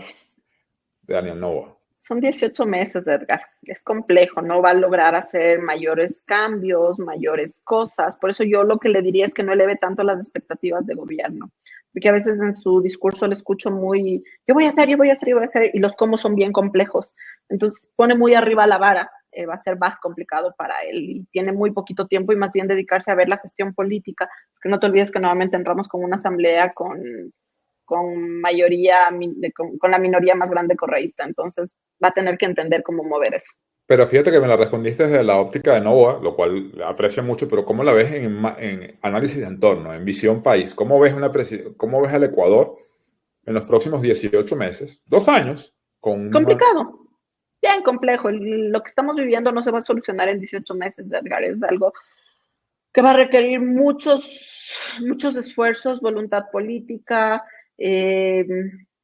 Speaker 3: de Daniel Noboa?
Speaker 4: Son 18 meses, Edgar. Es complejo, no va a lograr hacer mayores cambios, mayores cosas. Por eso yo lo que le diría es que no eleve tanto las expectativas de gobierno. Porque a veces en su discurso le escucho muy, yo voy a hacer, y los cómo son bien complejos. Entonces pone muy arriba la vara. Va a ser más complicado para él y tiene muy poquito tiempo y más bien dedicarse a ver la gestión política, porque no te olvides que nuevamente entramos con una asamblea con mayoría, con la minoría más grande correísta, entonces va a tener que entender cómo mover eso.
Speaker 3: Pero fíjate que me la respondiste desde la óptica de Noboa, lo cual aprecio mucho, pero ¿cómo la ves en análisis de entorno, en visión país? ¿Cómo ves al Ecuador en los próximos 18 meses, 2 años?
Speaker 4: Complicado. Bien complejo. Lo que estamos viviendo no se va a solucionar en 18 meses, Edgar. Es algo que va a requerir muchos esfuerzos, voluntad política,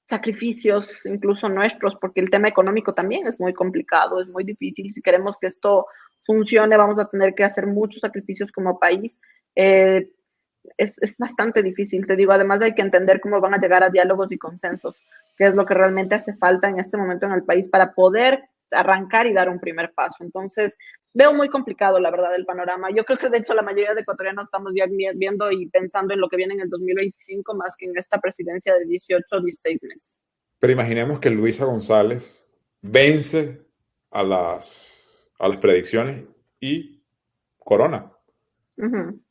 Speaker 4: sacrificios, incluso nuestros, porque el tema económico también es muy complicado, es muy difícil. Si queremos que esto funcione, vamos a tener que hacer muchos sacrificios como país. Es bastante difícil, te digo. Además hay que entender cómo van a llegar a diálogos y consensos, que es lo que realmente hace falta en este momento en el país para poder arrancar y dar un primer paso. Entonces, veo muy complicado, la verdad, el panorama. Yo creo que, de hecho, la mayoría de ecuatorianos estamos ya viendo y pensando en lo que viene en el 2025 más que en esta presidencia de 18 o 16 meses.
Speaker 3: Pero imaginemos que Luisa González vence a las predicciones y corona.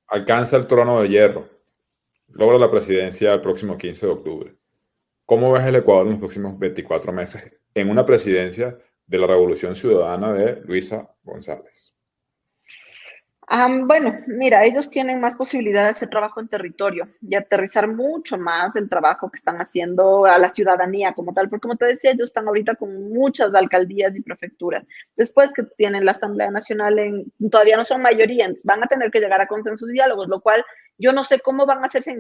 Speaker 3: Alcanza el trono de hierro. Logra la presidencia el próximo 15 de octubre. ¿Cómo ves el Ecuador en los próximos 24 meses en una presidencia de la Revolución Ciudadana de Luisa González?
Speaker 4: Bueno, mira, ellos tienen más posibilidad de hacer trabajo en territorio y aterrizar mucho más el trabajo que están haciendo a la ciudadanía como tal, porque como te decía, ellos están ahorita con muchas alcaldías y prefecturas. Después que tienen la Asamblea Nacional, todavía no son mayoría, van a tener que llegar a consensos y diálogos, lo cual yo no sé cómo van a hacerse,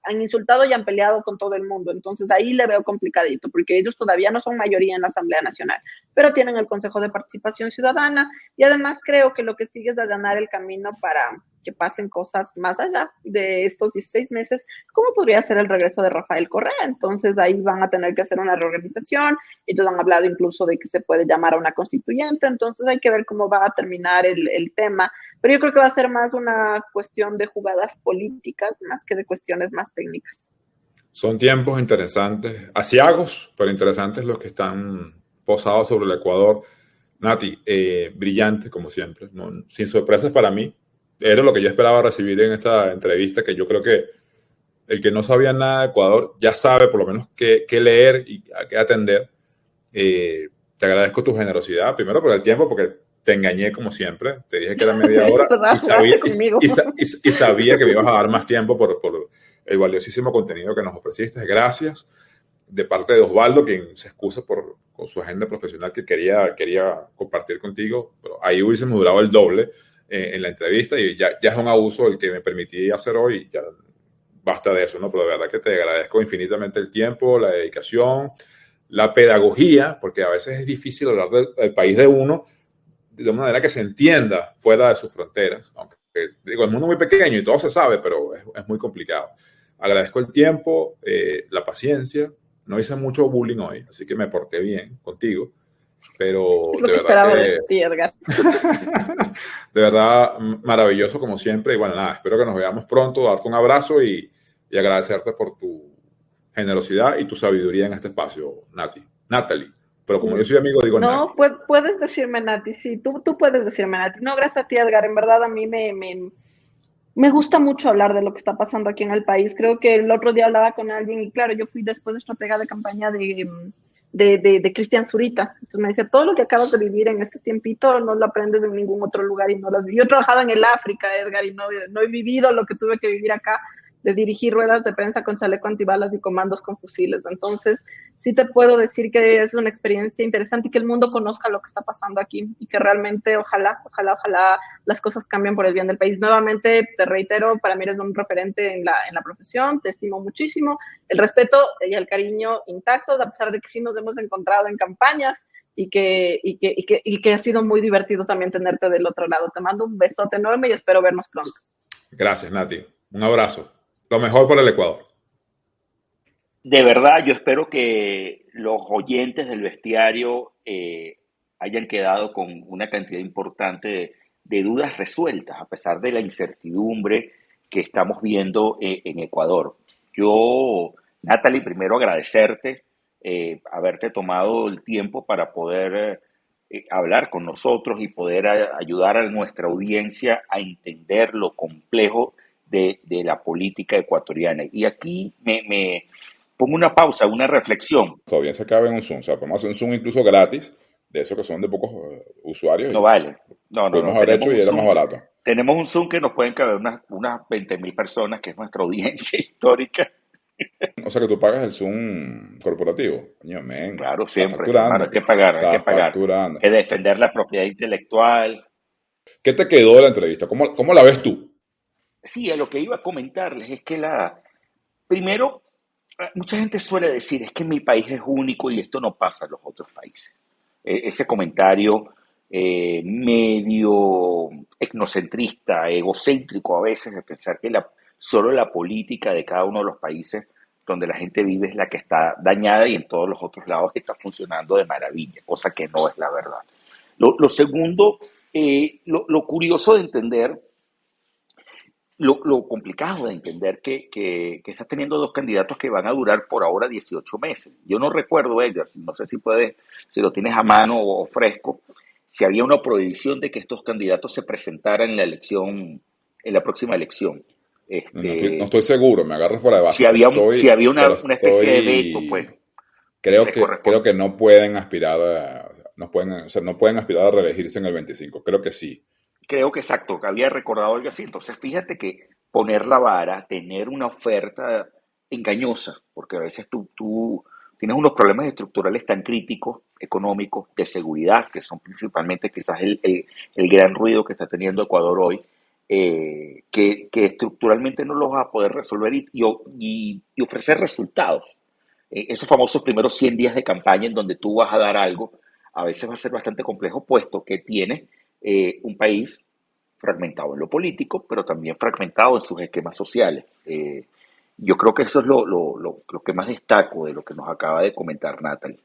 Speaker 4: han insultado y han peleado con todo el mundo. Entonces ahí le veo complicadito, porque ellos todavía no son mayoría en la Asamblea Nacional, pero tienen el Consejo de Participación Ciudadana. Y además creo que lo que sigue es allanar el camino para que pasen cosas más allá de estos 16 meses, como podría ser el regreso de Rafael Correa. Entonces ahí van a tener que hacer una reorganización. Ellos han hablado incluso de que se puede llamar a una constituyente. Entonces hay que ver cómo va a terminar el tema. Pero yo creo que va a ser más una cuestión de jugadas políticas más que de cuestiones más técnicas.
Speaker 3: Son tiempos interesantes, aciagos, pero interesantes los que están posados sobre el Ecuador. Nati, brillante como siempre, ¿no? Sin sorpresas para mí. Era lo que yo esperaba recibir en esta entrevista, que yo creo que el que no sabía nada de Ecuador ya sabe por lo menos qué leer y a qué atender. Te agradezco tu generosidad, primero por el tiempo, porque te engañé como siempre. Te dije que era media hora y sabía que me ibas a dar más tiempo por el valiosísimo contenido que nos ofreciste. Gracias. De parte de Osvaldo, quien se excusa por su agenda profesional que quería compartir contigo, pero ahí hubiésemos durado el doble en la entrevista y ya es un abuso el que me permití hacer hoy, ya basta de eso, ¿no? Pero de verdad que te agradezco infinitamente el tiempo, la dedicación, la pedagogía, porque a veces es difícil hablar del país de uno de una manera que se entienda fuera de sus fronteras, aunque digo, el mundo es muy pequeño y todo se sabe, pero es muy complicado. Agradezco el tiempo, la paciencia. No hice mucho bullying hoy, así que me porté bien contigo, pero
Speaker 4: es lo que esperaba de ti, Edgar.
Speaker 3: De verdad, maravilloso como siempre. Y bueno, nada, espero que nos veamos pronto, darte un abrazo y agradecerte por tu generosidad y tu sabiduría en este espacio, Natalie. Pero como yo soy amigo, digo
Speaker 4: no, Nati. Puedes decirme Nati, sí, tú puedes decirme Nati. No, gracias a ti, Edgar, en verdad a mí me gusta mucho hablar de lo que está pasando aquí en el país. Creo que el otro día hablaba con alguien y claro, yo fui después de estratega de campaña de Cristian Zurita. Entonces me decía, todo lo que acabas de vivir en este tiempito no lo aprendes en ningún otro lugar y no lo has vivido. Yo he trabajado en el África, Edgar, y no he vivido lo que tuve que vivir acá, de dirigir ruedas de prensa con chaleco antibalas y comandos con fusiles. Entonces, sí te puedo decir que es una experiencia interesante y que el mundo conozca lo que está pasando aquí y que realmente ojalá las cosas cambien por el bien del país. Nuevamente, te reitero, para mí eres un referente en la profesión, te estimo muchísimo, el respeto y el cariño intactos, a pesar de que sí nos hemos encontrado en campañas y que ha sido muy divertido también tenerte del otro lado. Te mando un besote enorme y espero vernos pronto.
Speaker 3: Gracias, Nati. Un abrazo. Lo mejor por el Ecuador.
Speaker 2: De verdad, yo espero que los oyentes del bestiario hayan quedado con una cantidad importante de dudas resueltas, a pesar de la incertidumbre que estamos viendo en Ecuador. Yo, Natalie, primero agradecerte haberte tomado el tiempo para poder hablar con nosotros y poder ayudar a nuestra audiencia a entender lo complejo de la política ecuatoriana. Y aquí me pongo una pausa, una reflexión.
Speaker 3: Todavía se cabe en un Zoom, o sea, podemos hacer un Zoom incluso gratis, de esos que son de pocos usuarios.
Speaker 2: No vale. No.
Speaker 3: Podemos haber hecho y era más barato.
Speaker 2: Tenemos un Zoom que nos pueden caber unas 20,000 personas, que es nuestra audiencia histórica.
Speaker 3: O sea que tú pagas el Zoom corporativo. Coño, men,
Speaker 2: claro, siempre. Claro, hay que pagar. Hay que defender la propiedad intelectual.
Speaker 3: ¿Qué te quedó de la entrevista? ¿Cómo la ves tú?
Speaker 2: Sí, a lo que iba a comentarles es que primero, mucha gente suele decir, es que mi país es único y esto no pasa en los otros países. Ese comentario medio etnocentrista, egocéntrico a veces, de pensar que solo la política de cada uno de los países donde la gente vive es la que está dañada y en todos los otros lados está funcionando de maravilla, cosa que no es la verdad. Lo segundo, lo curioso de entender, lo complicado de entender que estás teniendo dos candidatos que van a durar por ahora 18 meses. Yo no recuerdo, Edgar, no sé si lo tienes a mano o fresco, si había una prohibición de que estos candidatos se presentaran en la próxima elección.
Speaker 3: No estoy seguro, me agarro fuera de base.
Speaker 2: Si había una especie de veto, pues.
Speaker 3: Creo que no pueden aspirar no pueden aspirar a reelegirse en el 25. Creo que sí.
Speaker 2: creo que exacto, que había recordado algo así. Entonces, fíjate que poner la vara, tener una oferta engañosa, porque a veces tú tienes unos problemas estructurales tan críticos, económicos, de seguridad, que son principalmente quizás el gran ruido que está teniendo Ecuador hoy, que estructuralmente no los vas a poder resolver y ofrecer resultados. Esos famosos primeros 100 días de campaña en donde tú vas a dar algo, a veces va a ser bastante complejo, puesto que tiene un país fragmentado en lo político, pero también fragmentado en sus esquemas sociales. Yo creo que eso es lo que más destaco de lo que nos acaba de comentar Natalie.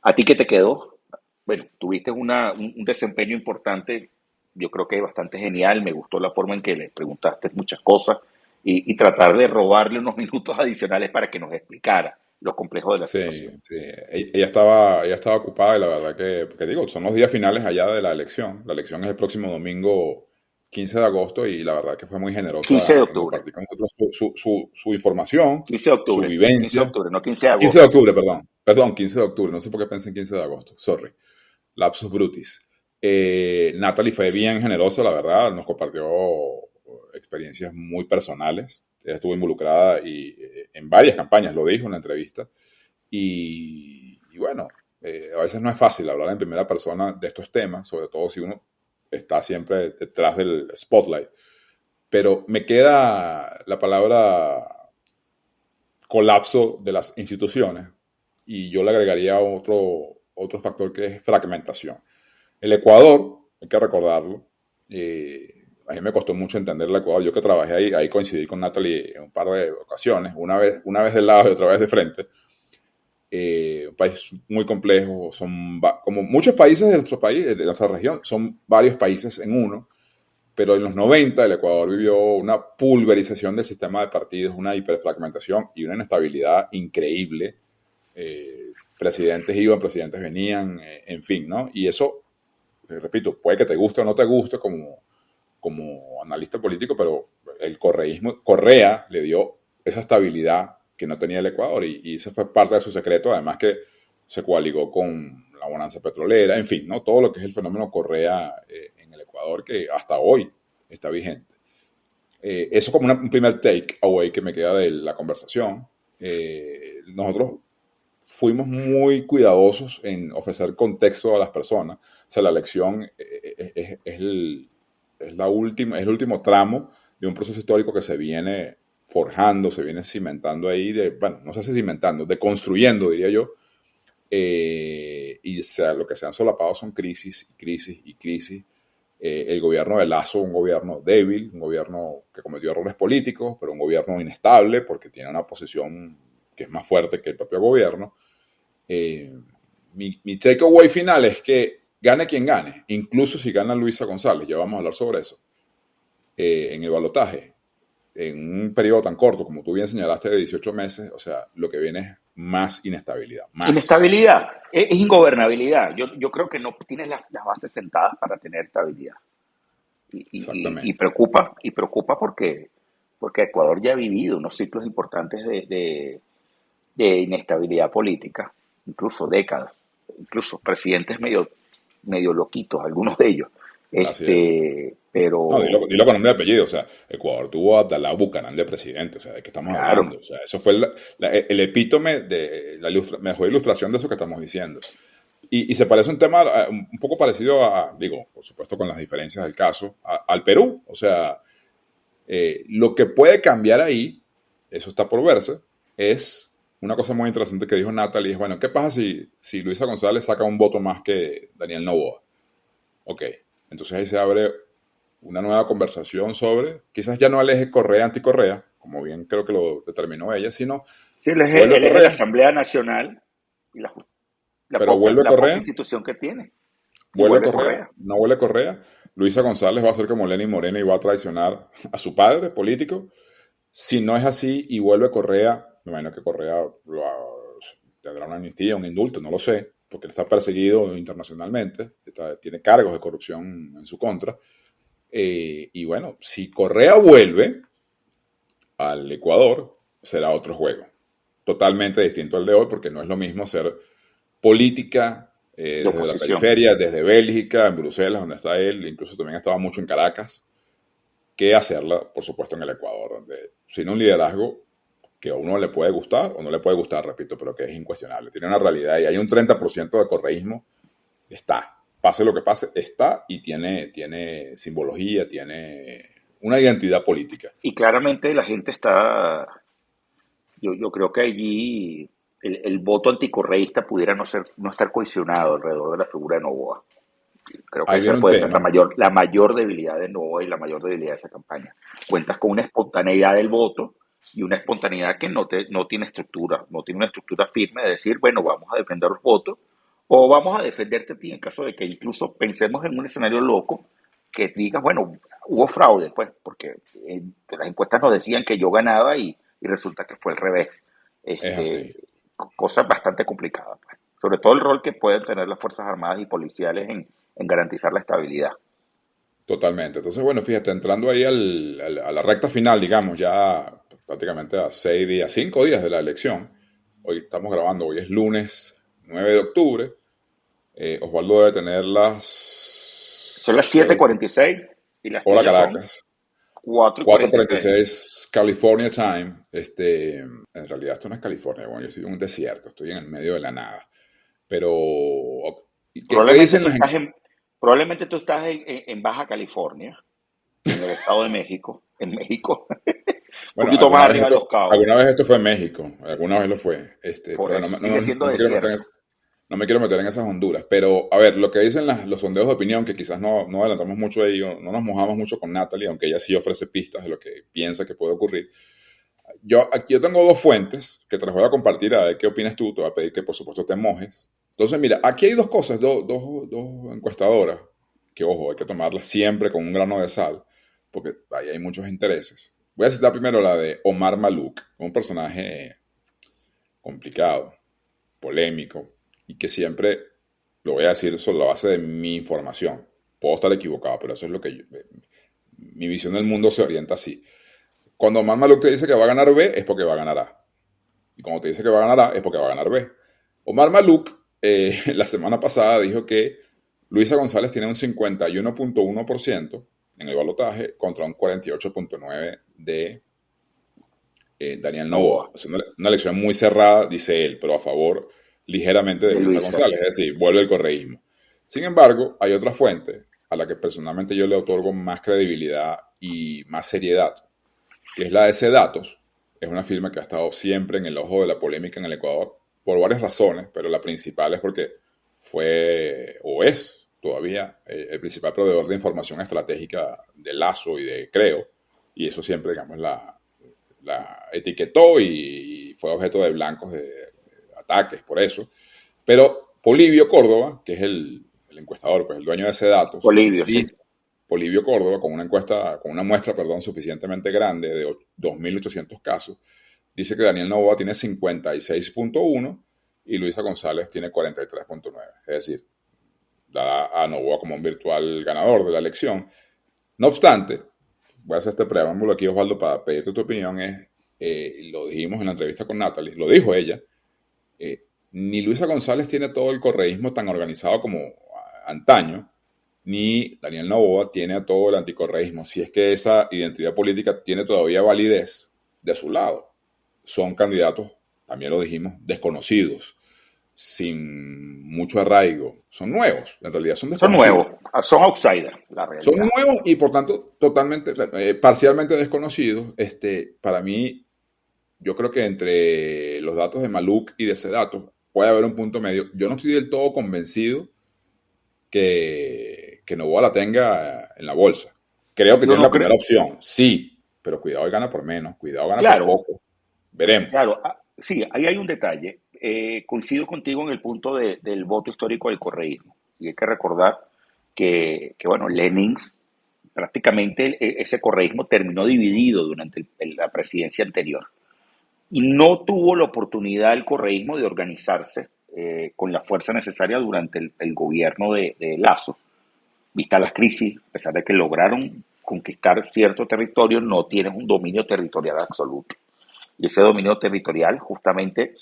Speaker 2: ¿A ti qué te quedó? Bueno, tuviste un desempeño importante, yo creo que bastante genial, me gustó la forma en que le preguntaste muchas cosas y tratar de robarle unos minutos adicionales para que nos explicara lo complejo de la
Speaker 3: Sí,
Speaker 2: situación.
Speaker 3: sí. Ella estaba ocupada y la verdad que, porque digo, son los días finales allá de la elección. La elección es el próximo domingo 15 de agosto y la verdad que fue muy
Speaker 2: 15 de
Speaker 3: generosa en
Speaker 2: octubre,
Speaker 3: compartir con nosotros su información,
Speaker 2: 15 de
Speaker 3: su
Speaker 2: octubre, 15 de
Speaker 3: vivencia.
Speaker 2: octubre, no 15 de
Speaker 3: 15 de
Speaker 2: agosto.
Speaker 3: octubre, perdón, 15 de octubre, no sé por qué pensé en 15 de agosto, sorry, lapsus brutis. Natalie fue bien generosa, la verdad, nos compartió experiencias muy personales. Ella estuvo involucrada en varias campañas, lo dijo en la entrevista. Y bueno, a veces no es fácil hablar en primera persona de estos temas, sobre todo si uno está siempre detrás del spotlight. Pero me queda la palabra colapso de las instituciones y yo le agregaría otro factor que es fragmentación. El Ecuador, hay que recordarlo, a mí me costó mucho entender el Ecuador. Yo que trabajé ahí coincidí con Natalie en un par de ocasiones, una vez del lado y otra vez de frente. Un país muy complejo, como muchos países de nuestro país, de nuestra región, son varios países en uno, pero en los 90 el Ecuador vivió una pulverización del sistema de partidos, una hiperfragmentación y una inestabilidad increíble. Presidentes iban, presidentes venían, en fin, ¿no? Y eso, repito, puede que te guste o no te guste como analista político, pero el correísmo, Correa le dio esa estabilidad que no tenía el Ecuador y ese fue parte de su secreto, además que se coaligó con la bonanza petrolera, en fin, ¿no? Todo lo que es el fenómeno Correa en el Ecuador que hasta hoy está vigente. Eso como un primer take away que me queda de la conversación. Nosotros fuimos muy cuidadosos en ofrecer contexto a las personas. O sea, la elección es el último tramo de un proceso histórico que se viene forjando, se viene cimentando ahí, bueno, no sé si cimentando, de construyendo, diría yo, lo que se han solapado son crisis, crisis y crisis. El gobierno de Lasso, un gobierno débil, un gobierno que cometió errores políticos, pero un gobierno inestable porque tiene una posición que es más fuerte que el propio gobierno. Mi takeaway final es que gane quien gane, incluso si gana Luisa González, ya vamos a hablar sobre eso, en el balotaje, en un periodo tan corto, como tú bien señalaste, de 18 meses, o sea, lo que viene es más inestabilidad, más.
Speaker 2: Inestabilidad, es ingobernabilidad. Yo creo que no tienes las bases sentadas para tener estabilidad. Y
Speaker 3: Exactamente.
Speaker 2: preocupa porque Ecuador ya ha vivido unos ciclos importantes de inestabilidad política, incluso décadas, incluso presidentes medio loquitos, algunos de ellos.
Speaker 3: Así es. No,
Speaker 2: Pero
Speaker 3: dilo con nombre y apellido. O sea, Ecuador tuvo a Abdalá Bucaram de presidente. O sea, ¿de qué estamos
Speaker 2: claro,
Speaker 3: hablando? O sea, eso fue el epítome de la mejor ilustración de eso que estamos diciendo. Y se parece un tema un poco parecido digo, por supuesto con las diferencias del caso, al Perú. O sea, lo que puede cambiar ahí, eso está por verse, es una cosa muy interesante que dijo Natalie, es, bueno, ¿qué pasa si Luisa González saca un voto más que Daniel Noboa? Ok, entonces ahí se abre una nueva conversación sobre, quizás ya no el eje Correa-anticorrea, como bien creo que lo determinó ella, sino
Speaker 2: sí,
Speaker 3: vuelve
Speaker 2: él es de la
Speaker 3: Correa,
Speaker 2: Asamblea Nacional y
Speaker 3: pero vuelve
Speaker 2: la poca
Speaker 3: Correa,
Speaker 2: institución que tiene. Y
Speaker 3: vuelve
Speaker 2: vuelve
Speaker 3: Correa,
Speaker 2: Correa.
Speaker 3: no vuelve Correa. Luisa González va a ser como Lenín Moreno y va a traicionar a su padre político. Si no es así y vuelve Correa, me imagino que Correa tendrá una amnistía, un indulto, no lo sé, porque él está perseguido internacionalmente, tiene cargos de corrupción en su contra. Y bueno, si Correa vuelve al Ecuador, será otro juego, totalmente distinto al de hoy, porque no es lo mismo hacer política desde la
Speaker 2: oposición.
Speaker 3: periferia, desde Bélgica, en Bruselas, donde está él, incluso también estaba mucho en Caracas, que hacerla, por supuesto, en el Ecuador, donde tiene un liderazgo que a uno le puede gustar o no le puede gustar, repito, pero que es incuestionable. Tiene una realidad y hay un 30% de correísmo, está. Pase lo que pase, está y tiene simbología, tiene una identidad política.
Speaker 2: Y claramente la gente está, yo creo que allí el voto anticorreísta pudiera no estar cohesionado alrededor de la figura de Noboa. Creo que
Speaker 3: Ahí
Speaker 2: esa
Speaker 3: viene un
Speaker 2: puede ser
Speaker 3: tema.
Speaker 2: la mayor debilidad de Noboa y la mayor debilidad de esa campaña. Cuentas con una espontaneidad del voto y una espontaneidad que no tiene estructura, no tiene una estructura firme de decir, bueno, vamos a defender los votos o vamos a defenderte a ti en caso de que incluso pensemos en un escenario loco que digas, bueno, hubo fraude, pues, porque las encuestas nos decían que yo ganaba y resulta que fue al revés.
Speaker 3: Es así.
Speaker 2: Cosas bastante complicadas, pues. Sobre todo el rol que pueden tener las Fuerzas Armadas y policiales en garantizar la estabilidad.
Speaker 3: Totalmente. Entonces, bueno, fíjate, entrando ahí a la recta final, digamos, ya prácticamente a 6 días, 5 días de la elección. Hoy estamos grabando, hoy es lunes 9 de octubre. Osvaldo debe tener
Speaker 2: Son las 7:46 y las
Speaker 3: hora
Speaker 2: tuyas son
Speaker 3: Caracas,
Speaker 2: 4:46.
Speaker 3: 4:46 California time. En realidad esto no es California, bueno, yo estoy en un desierto, estoy en el medio de la nada. Pero, ¿qué
Speaker 2: Probablemente
Speaker 3: dicen
Speaker 2: tú
Speaker 3: las
Speaker 2: estás probablemente tú estás en Baja California, en el Estado de México, en México, un
Speaker 3: Bueno,
Speaker 2: poquito más arriba de Los Cabos.
Speaker 3: alguna vez esto fue en México, alguna vez lo fue,
Speaker 2: Por
Speaker 3: pero
Speaker 2: eso sigue siendo
Speaker 3: no me quiero meter
Speaker 2: desierto.
Speaker 3: no me quiero meter en esas honduras. Pero, a ver, lo que dicen los sondeos de opinión, que quizás no adelantamos mucho de ello, no nos mojamos mucho con Natalie, aunque ella sí ofrece pistas de lo que piensa que puede ocurrir. Aquí yo tengo 2 fuentes que te las voy a compartir, a ver qué opinas tú, te voy a pedir que por supuesto te mojes. Entonces, mira, aquí hay 2 cosas, dos encuestadoras, que ojo, hay que tomarlas siempre con un grano de sal, porque ahí hay muchos intereses. Voy a citar primero la de Omar Malouk, un personaje complicado, polémico, y que siempre, lo voy a decir sobre la base de mi información. Puedo estar equivocado, pero eso es lo que mi visión del mundo se orienta así. Cuando Omar Malouk te dice que va a ganar B, es porque va a ganar A. Y cuando te dice que va a ganar A, es porque va a ganar B. Omar Malouk, la semana pasada dijo que Luisa González tiene un 51.1% en el balotaje contra un 48.9% de Daniel Noboa.
Speaker 2: Noboa,
Speaker 3: Es una elección muy cerrada, dice él, pero a favor ligeramente de
Speaker 2: de
Speaker 3: Luisa
Speaker 2: Luisa.
Speaker 3: González, es decir, vuelve el correísmo. Sin embargo, hay otra fuente a la que personalmente yo le otorgo más credibilidad y más seriedad, que es la de Sedatos. Es una firma que ha estado siempre en el ojo de la polémica en el Ecuador por varias razones, pero la principal es porque fue o es todavía el principal proveedor de información estratégica de Lazo y de Creo, y eso siempre, digamos, la etiquetó y fue objeto de blancos de ataques por eso. Pero Polibio Córdoba, que es el encuestador, pues el dueño de Sedatos,
Speaker 2: Bolivia, sí.
Speaker 3: dice, Polibio Córdoba, con una muestra, suficientemente grande de 2.800 casos, dice que Daniel Noboa tiene 56.1 y Luisa González tiene 43.9. Es decir, da a Noboa como un virtual ganador de la elección. No obstante, voy a hacer este preámbulo aquí, Osvaldo, para pedirte tu opinión, lo dijimos en la entrevista con Natalie, lo dijo ella, ni Luisa González tiene todo el correísmo tan organizado como antaño, ni Daniel Noboa tiene todo el anticorreísmo, si es que esa identidad política tiene todavía validez de su lado. Son candidatos, también lo dijimos, desconocidos, sin mucho arraigo. Son nuevos, en realidad son
Speaker 2: Son
Speaker 3: desconocidos.
Speaker 2: nuevos, son outsiders, la realidad.
Speaker 3: Son nuevos y por tanto totalmente, parcialmente desconocidos. Para mí, yo creo que entre los datos de Malouk y de Sedatos puede haber un punto medio. Yo no estoy del todo convencido que Noboa la tenga en la bolsa. Creo que
Speaker 2: Yo
Speaker 3: tiene
Speaker 2: no
Speaker 3: la
Speaker 2: creo.
Speaker 3: primera opción, sí, pero cuidado y gana por menos, cuidado gana
Speaker 2: Claro,
Speaker 3: por poco. Veremos.
Speaker 2: claro. Sí, ahí hay un detalle. Coincido contigo en el punto del voto histórico del correísmo. Y hay que recordar bueno, Lenin, prácticamente ese correísmo terminó dividido durante la presidencia anterior. Y no tuvo la oportunidad el correísmo de organizarse con la fuerza necesaria durante el gobierno de Lazo. Vista las crisis, a pesar de que lograron conquistar cierto territorio, no tienen un dominio territorial absoluto. Y ese dominio territorial justamente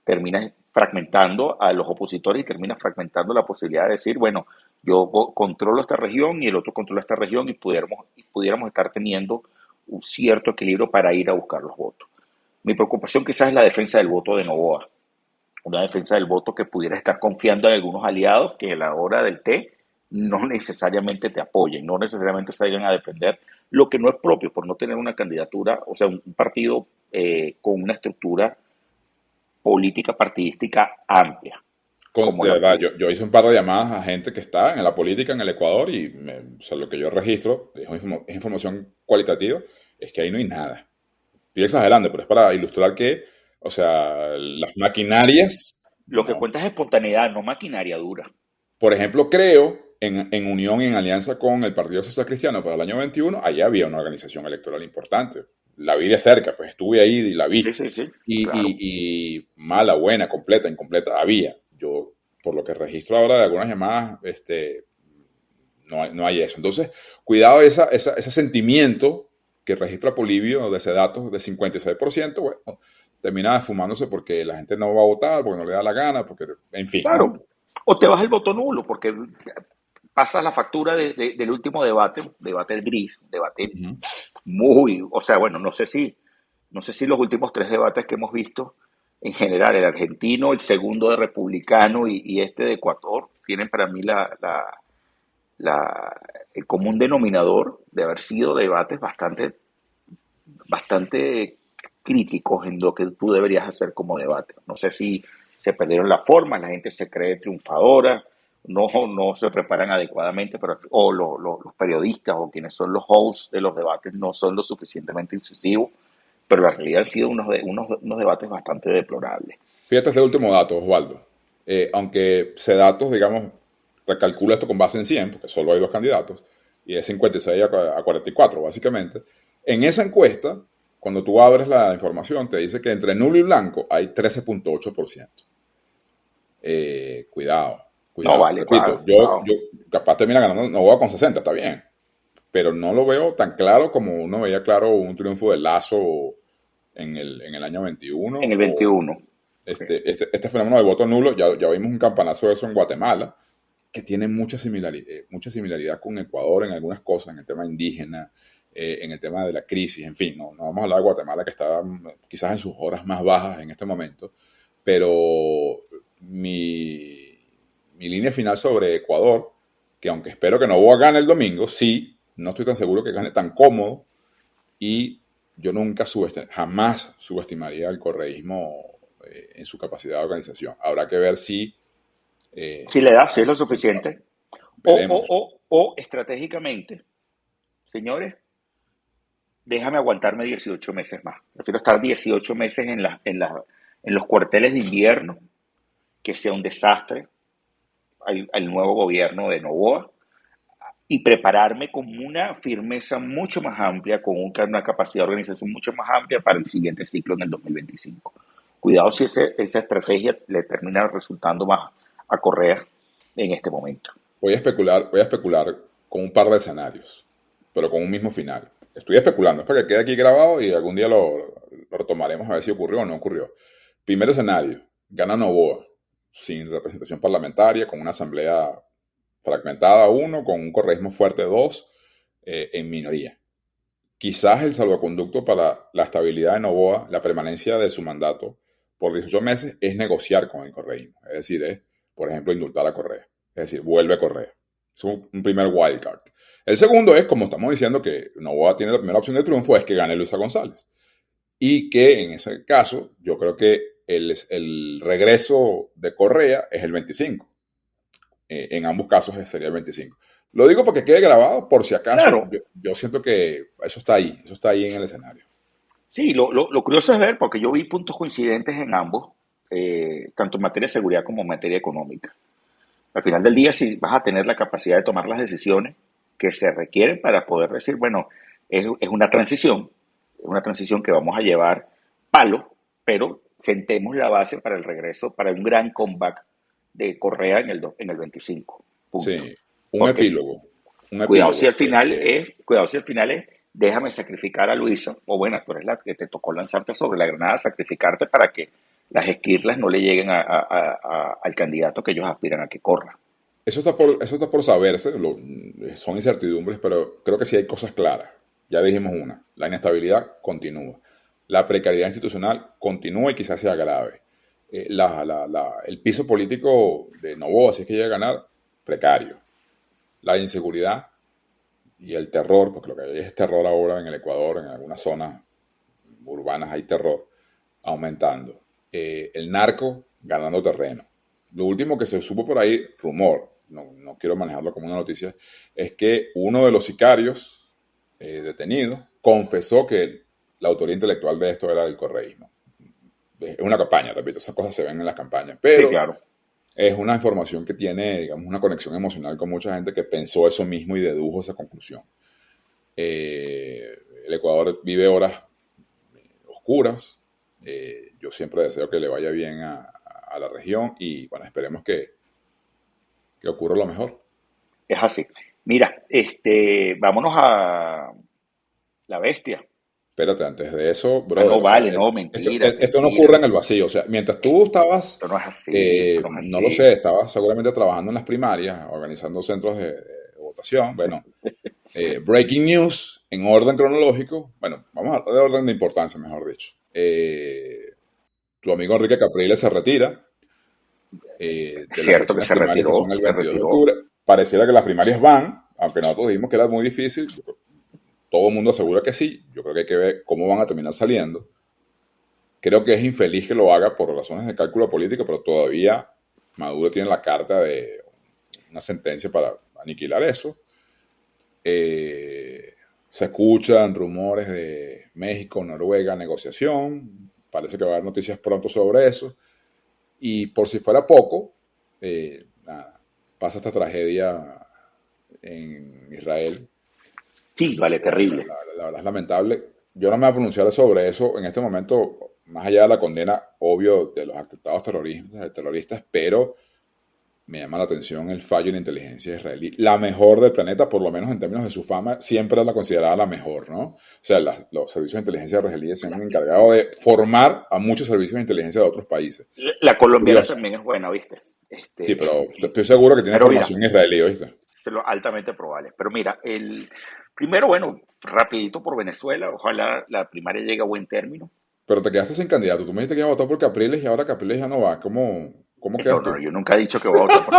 Speaker 2: termina fragmentando a los opositores y termina fragmentando la posibilidad de decir, bueno, yo controlo esta región y el otro controla esta región y pudiéramos estar teniendo un cierto equilibrio para ir a buscar los votos. Mi preocupación quizás es la defensa del voto de Noboa, una defensa del voto que pudiera estar confiando en algunos aliados que a la hora del té no necesariamente te apoyen, no necesariamente salgan a defender lo que no es propio por no tener una candidatura, o sea, un partido con una estructura política partidística amplia.
Speaker 3: De verdad, yo hice un par de llamadas a gente que está en la política en el Ecuador y o sea, lo que yo registro es información cualitativa, es que ahí no hay nada. Estoy exagerando, pero es para ilustrar que, o sea, las maquinarias...
Speaker 2: Lo que cuenta es espontaneidad, no maquinaria dura.
Speaker 3: Por ejemplo, creo, en unión, en alianza con el Partido Social Cristiano para el año 21, allá había una organización electoral importante. La vi de cerca, pues estuve ahí y la vi.
Speaker 2: Sí,
Speaker 3: Claro. Y mala, buena, completa, incompleta, había. Yo, por lo que registro ahora de algunas llamadas, no hay eso. Entonces, cuidado ese sentimiento que registra Polibio de ese dato de 56%, bueno, termina fumándose porque la gente no va a votar, porque no le da la gana, porque, en fin.
Speaker 2: Claro,
Speaker 3: ¿no?
Speaker 2: O te vas el voto nulo, porque pasas la factura del último debate gris, debate muy, o sea, bueno, no sé si los últimos 3 debates que hemos visto, en general, el argentino, el segundo de republicano y este de Ecuador, tienen para mí el común denominador de haber sido debates bastante críticos en lo que tú deberías hacer como debate. No sé si se perdieron la forma, la gente se cree triunfadora, no se preparan adecuadamente, o los periodistas o quienes son los hosts de los debates no son lo suficientemente incisivos, pero la realidad han sido unos debates bastante deplorables.
Speaker 3: Fíjate este último dato, Osvaldo. Aunque datos, digamos, recalcula esto con base en 100, porque solo hay 2 candidatos, y es 56 a 44, básicamente. En esa encuesta, cuando tú abres la información, te dice que entre nulo y blanco hay 13.8%. Cuidado.
Speaker 2: No vale,
Speaker 3: repito,
Speaker 2: claro.
Speaker 3: Yo capaz termina ganando Noboa con 60, está bien, pero no lo veo tan claro como uno veía claro un triunfo de Lasso en el año 21.
Speaker 2: En el 21.
Speaker 3: Este fenómeno del voto nulo, ya vimos un campanazo de eso en Guatemala, que tiene mucha similaridad con Ecuador en algunas cosas, en el tema indígena, en el tema de la crisis, en fin, no vamos a hablar de Guatemala, que está quizás en sus horas más bajas en este momento, pero mi línea final sobre Ecuador, que aunque espero que Noboa gane el domingo, sí, no estoy tan seguro que gane tan cómodo, y yo jamás subestimaría el correísmo en su capacidad de organización. Habrá que ver si
Speaker 2: le da, si es lo suficiente.
Speaker 3: O
Speaker 2: O estratégicamente, señores, déjame aguantarme 18 meses más. Prefiero estar 18 meses en los cuarteles de invierno, que sea un desastre al nuevo gobierno de Noboa, y prepararme con una firmeza mucho más amplia, con una capacidad de organización mucho más amplia para el siguiente ciclo en el 2025. Cuidado si esa estrategia le termina resultando más a Correa en este momento.
Speaker 3: Voy a especular con un par de escenarios, pero con un mismo final. Estoy especulando, es para que quede aquí grabado y algún día lo retomaremos a ver si ocurrió o no ocurrió. Primer escenario, gana Noboa, sin representación parlamentaria, con una asamblea fragmentada 1, con un correísmo fuerte 2, en minoría. Quizás el salvoconducto para la estabilidad de Noboa, la permanencia de su mandato por 18 meses, es negociar con el correísmo. Es decir, por ejemplo, indultar a Correa. Es decir, vuelve Correa. Es un primer wildcard. El segundo es, como estamos diciendo, que Noboa tiene la primera opción de triunfo, es que gane Luisa González. Y que en ese caso, yo creo que el regreso de Correa es el 25. En ambos casos sería el 25. Lo digo porque quede grabado, por si acaso.
Speaker 2: Claro.
Speaker 3: Yo siento que eso está ahí en el escenario.
Speaker 2: Sí, lo curioso es ver, porque yo vi puntos coincidentes en ambos, tanto en materia de seguridad como en materia económica. Al final del día, si vas a tener la capacidad de tomar las decisiones que se requieren para poder decir, bueno, es una transición que vamos a llevar palo, pero sentemos la base para el regreso, para un gran comeback de Correa en el 25. Punto.
Speaker 3: Sí, un epílogo.
Speaker 2: Cuidado si al final es, déjame sacrificar a Luisa, o bueno, tú eres la que te tocó lanzarte sobre la granada, sacrificarte para que las esquirlas no le lleguen al candidato que ellos aspiran a que corra.
Speaker 3: Eso está por saberse, son incertidumbres, pero creo que sí hay cosas claras. Ya dijimos una, la inestabilidad continúa, la precariedad institucional continúa y quizás se agrave. El piso político de Noboa, si es que llega a ganar, precario. La inseguridad y el terror, porque lo que hay es terror ahora en el Ecuador, en algunas zonas urbanas hay terror, aumentando. El narco ganando terreno. Lo último que se supo por ahí, rumor, no quiero manejarlo como una noticia, es que uno de los sicarios detenidos confesó que la autoría intelectual de esto era del correísmo. Es una campaña, repito, esas cosas se ven en las campañas, pero
Speaker 2: sí, claro.
Speaker 3: Es una información que tiene, digamos, una conexión emocional con mucha gente que pensó eso mismo y dedujo esa conclusión. El Ecuador vive horas oscuras. Yo siempre deseo que le vaya bien a la región y, bueno, esperemos que ocurra lo mejor.
Speaker 2: Es así. Mira, vámonos a La Bestia.
Speaker 3: Espérate, antes de eso, brother,
Speaker 2: no vale,
Speaker 3: o sea,
Speaker 2: no, mentira.
Speaker 3: Esto no ocurre en el vacío. O sea, mientras tú estabas,
Speaker 2: esto no es así, esto no es así.
Speaker 3: No lo sé, estabas seguramente trabajando en las primarias, organizando centros de votación. Bueno, breaking news en orden cronológico. Bueno, vamos a hablar de orden de importancia, mejor dicho. Tu amigo Enrique Capriles se retira. De las
Speaker 2: Cierto que se
Speaker 3: primarias
Speaker 2: retiró,
Speaker 3: que son el 22 de octubre. Pareciera que las primarias van, aunque nosotros dijimos que era muy difícil. Todo el mundo asegura que sí. Yo creo que hay que ver cómo van a terminar saliendo. Creo que es infeliz que lo haga por razones de cálculo político, pero todavía Maduro tiene la carta de una sentencia para aniquilar eso. Se escuchan rumores de México, Noruega, negociación. Parece que va a haber noticias pronto sobre eso. Y por si fuera poco, pasa esta tragedia en Israel.
Speaker 2: Sí, vale, terrible.
Speaker 3: La verdad es lamentable. Yo no me voy a pronunciar sobre eso en este momento, más allá de la condena, obvio, de los atentados terroristas, pero me llama la atención el fallo en la inteligencia israelí. La mejor del planeta, por lo menos en términos de su fama, siempre es la considerada la mejor, ¿no? O sea, los servicios de inteligencia israelíes se han encargado de formar a muchos servicios de inteligencia de otros países.
Speaker 2: La colombiana también es buena, ¿viste?
Speaker 3: Sí, pero estoy seguro que tiene formación israelí, ¿viste?
Speaker 2: Altamente probable. Pero mira, primero, bueno, rapidito por Venezuela, ojalá la primaria llegue a buen término.
Speaker 3: Pero te quedaste sin candidato. Tú me dijiste que iba a votar por Capriles y ahora Capriles ya no va. ¿Cómo quedas tú?
Speaker 2: No, yo nunca he dicho que voy a votar por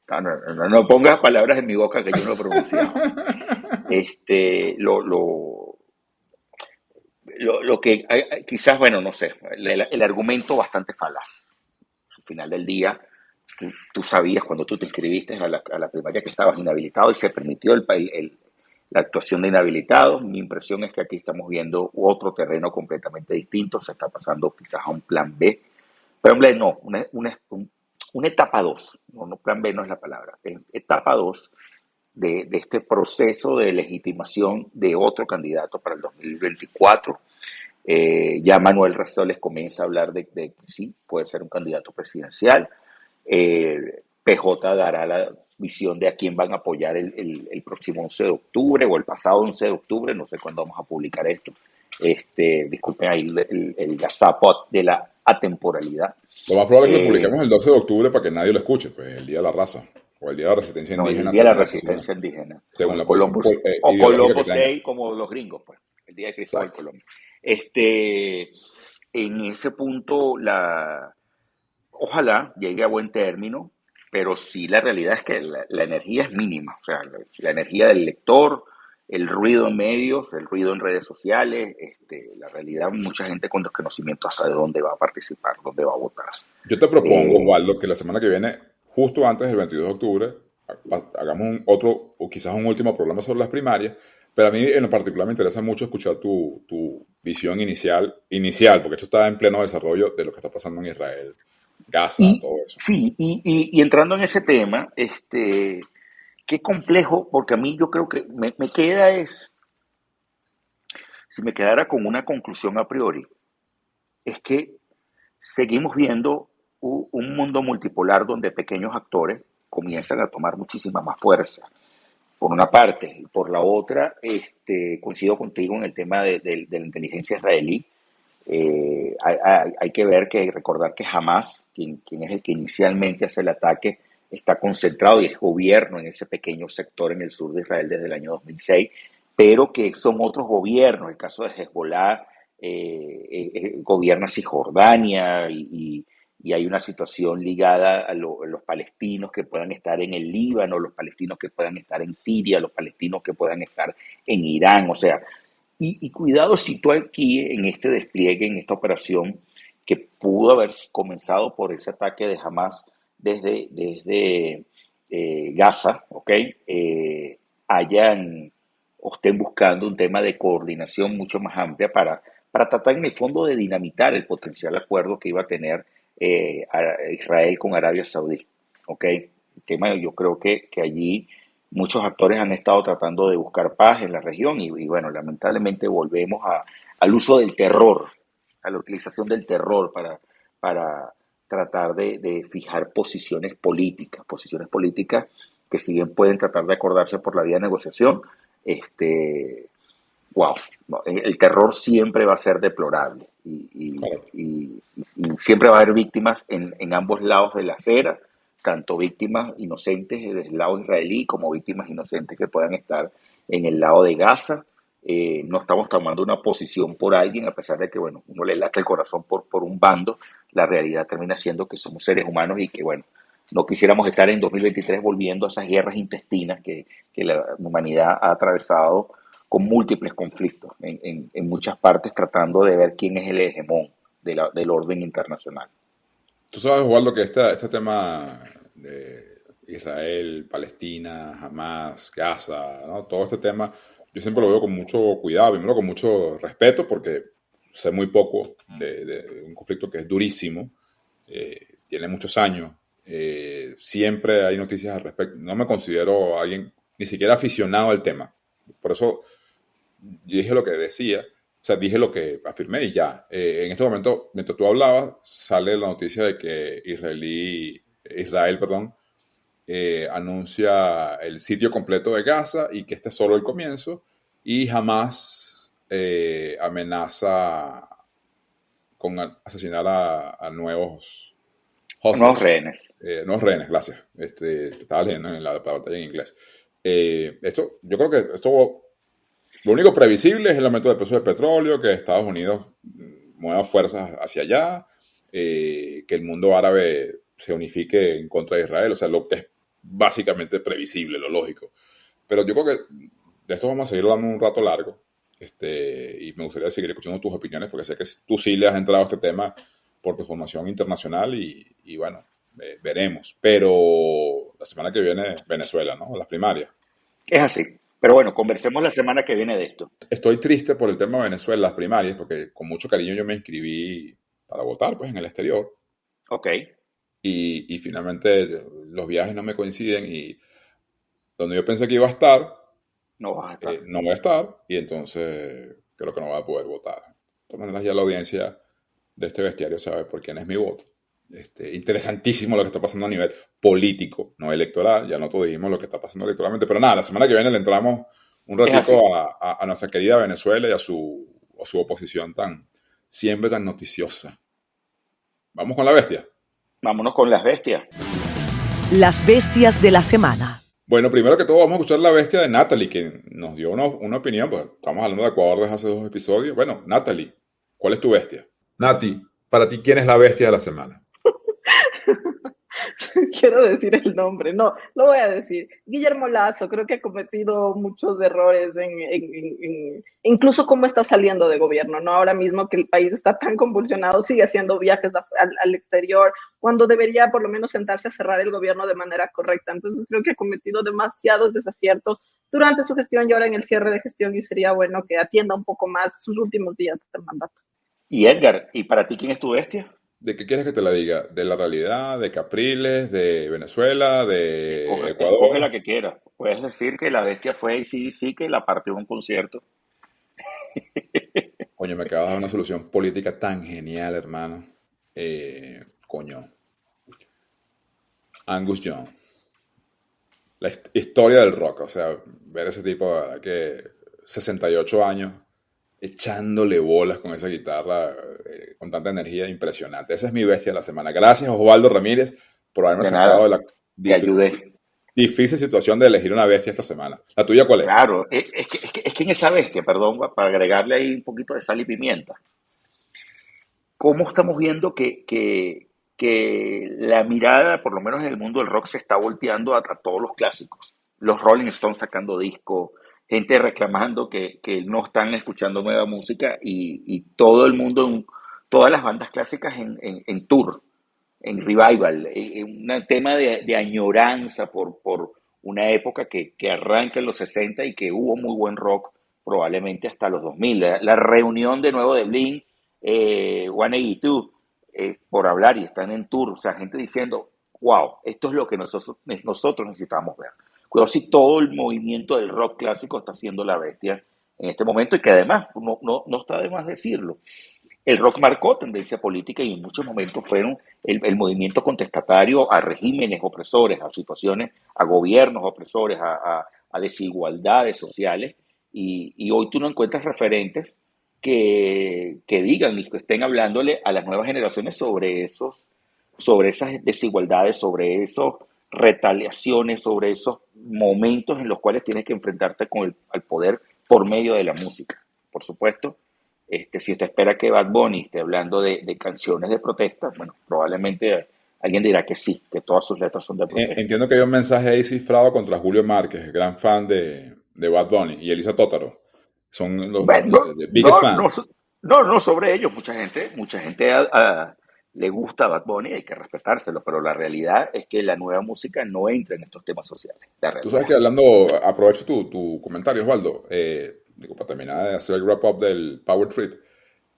Speaker 2: Capriles. No pongas palabras en mi boca que yo no he pronunciado. Lo que quizás, bueno, no sé, el argumento bastante falaz. Al final del día, tú sabías cuando tú te inscribiste a la primaria que estabas inhabilitado y se permitió la actuación de inhabilitados. Mi impresión es que aquí estamos viendo otro terreno completamente distinto. Se está pasando quizás a un plan B. Plan B no, una etapa 2. No, plan B no es la palabra. Es etapa 2 de este proceso de legitimación de otro candidato para el 2024. Ya Manuel Razoles comienza a hablar de que sí, puede ser un candidato presidencial. PJ dará la visión de a quién van a apoyar el próximo 11 de octubre o el pasado 11 de octubre, no sé cuándo vamos a publicar esto. Disculpen ahí el gazapot de la atemporalidad.
Speaker 3: Lo más probable es que lo publiquemos el 12 de octubre para que nadie lo escuche, pues el Día de la Raza o el Día de la Resistencia Indígena.
Speaker 2: El Día de la Resistencia Indígena.
Speaker 3: Según la
Speaker 2: Columbus, o Columbus Day, como los gringos, pues. El Día de Cristóbal Colón. En ese punto, ojalá llegue a buen término, pero sí la realidad es que la energía es mínima. O sea, la energía del lector, el ruido en medios, el ruido en redes sociales, la realidad, mucha gente con desconocimiento hasta de dónde va a participar, dónde va a votar.
Speaker 3: Yo te propongo, Osvaldo, que la semana que viene, justo antes del 22 de octubre, hagamos otro, o quizás un último programa sobre las primarias, pero a mí en lo particular me interesa mucho escuchar tu visión inicial, porque esto está en pleno desarrollo de lo que está pasando en Israel, Gaza, todo eso.
Speaker 2: Sí, y entrando en ese tema, qué complejo, porque a mí yo creo que me queda si me quedara con una conclusión a priori, es que seguimos viendo un mundo multipolar donde pequeños actores comienzan a tomar muchísima más fuerza, por una parte. Y por la otra, coincido contigo en el tema de la inteligencia israelí. Hay que recordar que Hamas, quien es el que inicialmente hace el ataque, está concentrado y es gobierno en ese pequeño sector en el sur de Israel desde el año 2006, pero que son otros gobiernos. El caso de Hezbollah gobierna Cisjordania y hay una situación ligada a los palestinos que puedan estar en el Líbano, los palestinos que puedan estar en Siria, los palestinos que puedan estar en Irán. O sea, y cuidado si tú aquí en este despliegue, en esta operación que pudo haber comenzado por ese ataque de Hamas desde Gaza, ¿ok? Hayan o estén buscando un tema de coordinación mucho más amplia para tratar en el fondo de dinamitar el potencial acuerdo que iba a tener Israel con Arabia Saudí, ¿ok? El tema, yo creo que allí muchos actores han estado tratando de buscar paz en la región y bueno, lamentablemente volvemos al uso del terror, a la utilización del terror para tratar de fijar posiciones políticas que si bien pueden tratar de acordarse por la vía de negociación, wow, el terror siempre va a ser deplorable y siempre va a haber víctimas en ambos lados de la acera, tanto víctimas inocentes del lado israelí como víctimas inocentes que puedan estar en el lado de Gaza. No estamos tomando una posición por alguien, a pesar de que, bueno, uno le late el corazón por un bando, la realidad termina siendo que somos seres humanos y que, bueno, no quisiéramos estar en 2023 volviendo a esas guerras intestinas que la humanidad ha atravesado con múltiples conflictos en muchas partes, tratando de ver quién es el hegemón del orden internacional.
Speaker 3: Tú sabes, Osvaldo, que este tema de Israel, Palestina, Hamas, Gaza, ¿no? Todo este tema, yo siempre lo veo con mucho cuidado, primero con mucho respeto, porque sé muy poco de un conflicto que es durísimo, tiene muchos años, siempre hay noticias al respecto. No me considero alguien ni siquiera aficionado al tema, por eso dije lo que decía. O sea, dije lo que afirmé y ya. En este momento, mientras tú hablabas, sale la noticia de que Israel, anuncia el sitio completo de Gaza y que este es solo el comienzo. Y jamás amenaza con asesinar a nuevos hostages.
Speaker 2: Nuevos rehenes.
Speaker 3: Nuevos rehenes, gracias. Estaba leyendo en la batalla en inglés. Yo creo que esto... Lo único previsible es el aumento del precio del petróleo, que Estados Unidos mueva fuerzas hacia allá, que el mundo árabe se unifique en contra de Israel. O sea, lo que es básicamente previsible, lo lógico. Pero yo creo que de esto vamos a seguir hablando un rato largo. Y me gustaría seguir escuchando tus opiniones, porque sé que tú sí le has entrado a este tema por tu formación internacional y bueno, veremos. Pero la semana que viene, Venezuela, ¿no? Las primarias.
Speaker 2: Es así. Pero bueno, conversemos la semana que viene de esto.
Speaker 3: Estoy triste por el tema de Venezuela, las primarias, porque con mucho cariño yo me inscribí para votar, pues, en el exterior.
Speaker 2: Ok.
Speaker 3: Y finalmente los viajes no me coinciden y donde yo pensé que iba a estar,
Speaker 2: No vas a estar.
Speaker 3: no voy a estar y entonces creo que no voy a poder votar. De todas maneras, ya la audiencia de este bestiario sabe por quién es mi voto. Interesantísimo lo que está pasando a nivel político, no electoral. Ya no todos dijimos lo que está pasando electoralmente, pero nada, la semana que viene le entramos un ratico a nuestra querida Venezuela y a su oposición siempre tan noticiosa. ¿Vamos con la bestia?
Speaker 2: Vámonos con las bestias.
Speaker 1: Las bestias de la semana.
Speaker 3: Bueno, primero que todo vamos a escuchar la bestia de Natalie, que nos dio una opinión, pues estamos hablando de Ecuador desde hace 2 episodios. Bueno, Natalie, ¿cuál es tu bestia? Nati, para ti, ¿quién es la bestia de la semana?
Speaker 4: Quiero decir el nombre, no, lo voy a decir. Guillermo Lasso, creo que ha cometido muchos errores incluso cómo está saliendo de gobierno, ¿no? Ahora mismo que el país está tan convulsionado, sigue haciendo viajes al exterior, cuando debería por lo menos sentarse a cerrar el gobierno de manera correcta. Entonces creo que ha cometido demasiados desaciertos durante su gestión y ahora en el cierre de gestión, y sería bueno que atienda un poco más sus últimos días de mandato.
Speaker 2: Y Edgar, ¿y para ti quién es tu bestia?
Speaker 3: ¿De qué quieres que te la diga? ¿De la realidad? ¿De Capriles? ¿De Venezuela? ¿De Ecuador?
Speaker 2: Escoge la que quieras. Puedes decir que la bestia fue AC/DC, que la partió en un concierto.
Speaker 3: Coño, me acabas de dar una solución política tan genial, hermano. Coño. Angus Young. La historia del rock. O sea, ver ese tipo, que 68 años, echándole bolas con esa guitarra con tanta energía impresionante. Esa es mi bestia de la semana. Gracias, Osvaldo Ramírez, por haberme
Speaker 2: De
Speaker 3: sacado
Speaker 2: nada,
Speaker 3: de la
Speaker 2: te ayudé.
Speaker 3: difícil situación de elegir una bestia esta semana. ¿La tuya cuál es?
Speaker 2: Claro, es que en esa bestia, perdón, para agregarle ahí un poquito de sal y pimienta, ¿cómo estamos viendo que la mirada, por lo menos en el mundo del rock, se está volteando a todos los clásicos? Los Rolling Stones sacando discos, gente reclamando que no están escuchando nueva música y todo el mundo, todas las bandas clásicas en tour, en revival, un tema de añoranza por una época que arranca en los 60 y que hubo muy buen rock probablemente hasta los 2000. La reunión de nuevo de Blink, 182, por hablar, y están en tour, o sea, gente diciendo, wow, esto es lo que nosotros necesitamos ver. Cuidado si todo el movimiento del rock clásico está haciendo la bestia en este momento y que además, no está de más decirlo, el rock marcó tendencia política y en muchos momentos fueron el movimiento contestatario a regímenes opresores, a situaciones, a gobiernos opresores, a desigualdades sociales. Y hoy tú no encuentras referentes que digan y que estén hablándole a las nuevas generaciones sobre esas desigualdades, sobre esas retaliaciones, sobre esos momentos en los cuales tienes que enfrentarte al poder por medio de la música. Por supuesto, si usted espera que Bad Bunny esté hablando de canciones de protesta, bueno, probablemente alguien dirá que sí, que todas sus letras son de protesta.
Speaker 3: Entiendo que hay un mensaje ahí cifrado contra Julio Márquez, gran fan de Bad Bunny, y Elisa Tótaro. Son los
Speaker 2: Bueno,
Speaker 3: biggest fans.
Speaker 2: no sobre ellos. Mucha gente le gusta a Bad Bunny, hay que respetárselo, pero la realidad es que la nueva música no entra en estos temas sociales. La
Speaker 3: Tú sabes que aprovecho tu comentario, Osvaldo, digo, para terminar de hacer el wrap-up del Power Trip.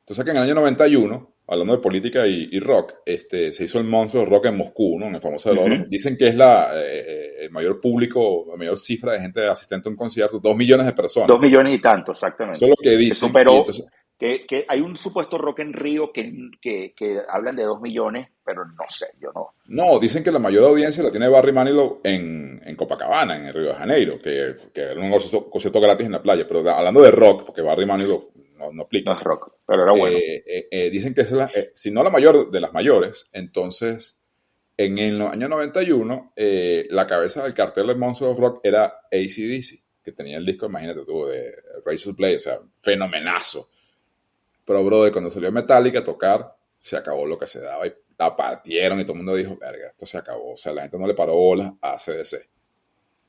Speaker 3: Tú sabes que en el año 91, hablando de política y rock, se hizo el Monstruo Rock en Moscú, ¿no? En el famoso velódromo. Dicen que es el mayor público, la mayor cifra de gente asistente a un concierto, 2 millones de personas.
Speaker 2: 2 millones y tanto, exactamente.
Speaker 3: Eso es lo que dicen.
Speaker 2: Superó,
Speaker 3: entonces,
Speaker 2: que hay un supuesto Rock en Río que hablan de 2 millones, pero no sé, yo no.
Speaker 3: No, dicen que la mayor audiencia la tiene Barry Manilow en Copacabana, en el Río de Janeiro, que era un concierto gratis en la playa. Pero hablando de rock, porque Barry Manilow no aplica.
Speaker 2: No es rock, pero era bueno.
Speaker 3: Dicen que es si no la mayor de las mayores. Entonces, en el año 91, la cabeza del cartel de Monster of Rock era AC/DC, que tenía el disco, imagínate tú, de Razor's Blade, o sea, fenomenazo. Pero, brother, cuando salió Metallica a tocar, se acabó lo que se daba y la partieron y todo el mundo dijo, verga, esto se acabó. O sea, la gente no le paró bolas a AC/DC.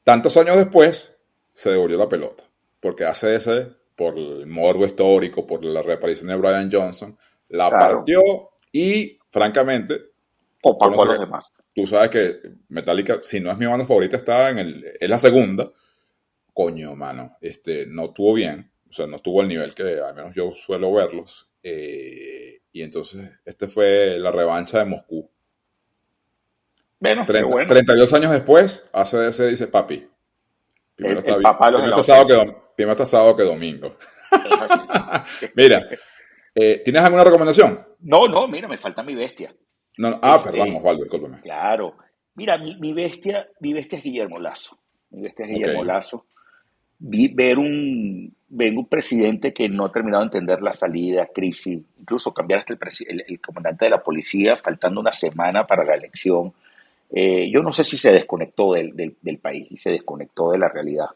Speaker 3: Tantos años después, se devolvió la pelota, porque AC/DC, por el morbo histórico, por la reaparición de Brian Johnson, la partió y, francamente,
Speaker 2: opacó a los demás.
Speaker 3: Tú sabes que Metallica, si no es mi banda favorita, es la segunda. Coño, mano, no estuvo bien. O sea, no estuvo al nivel que al menos yo suelo verlos. Y entonces, fue la revancha de Moscú.
Speaker 2: Bueno,
Speaker 3: 32 años después, AC/DC dice, papi, primero está sábado que domingo. Mira, ¿tienes alguna recomendación?
Speaker 2: No, mira, me falta mi bestia.
Speaker 3: Perdón, Osvaldo, discúlpame.
Speaker 2: Claro. Mira, mi bestia es Guillermo Lasso. Mi bestia es Guillermo Lasso. Ver un presidente que no ha terminado de entender la salida, crisis, incluso cambiar hasta el comandante de la policía, faltando una semana para la elección. Yo no sé si se desconectó del país y se desconectó de la realidad,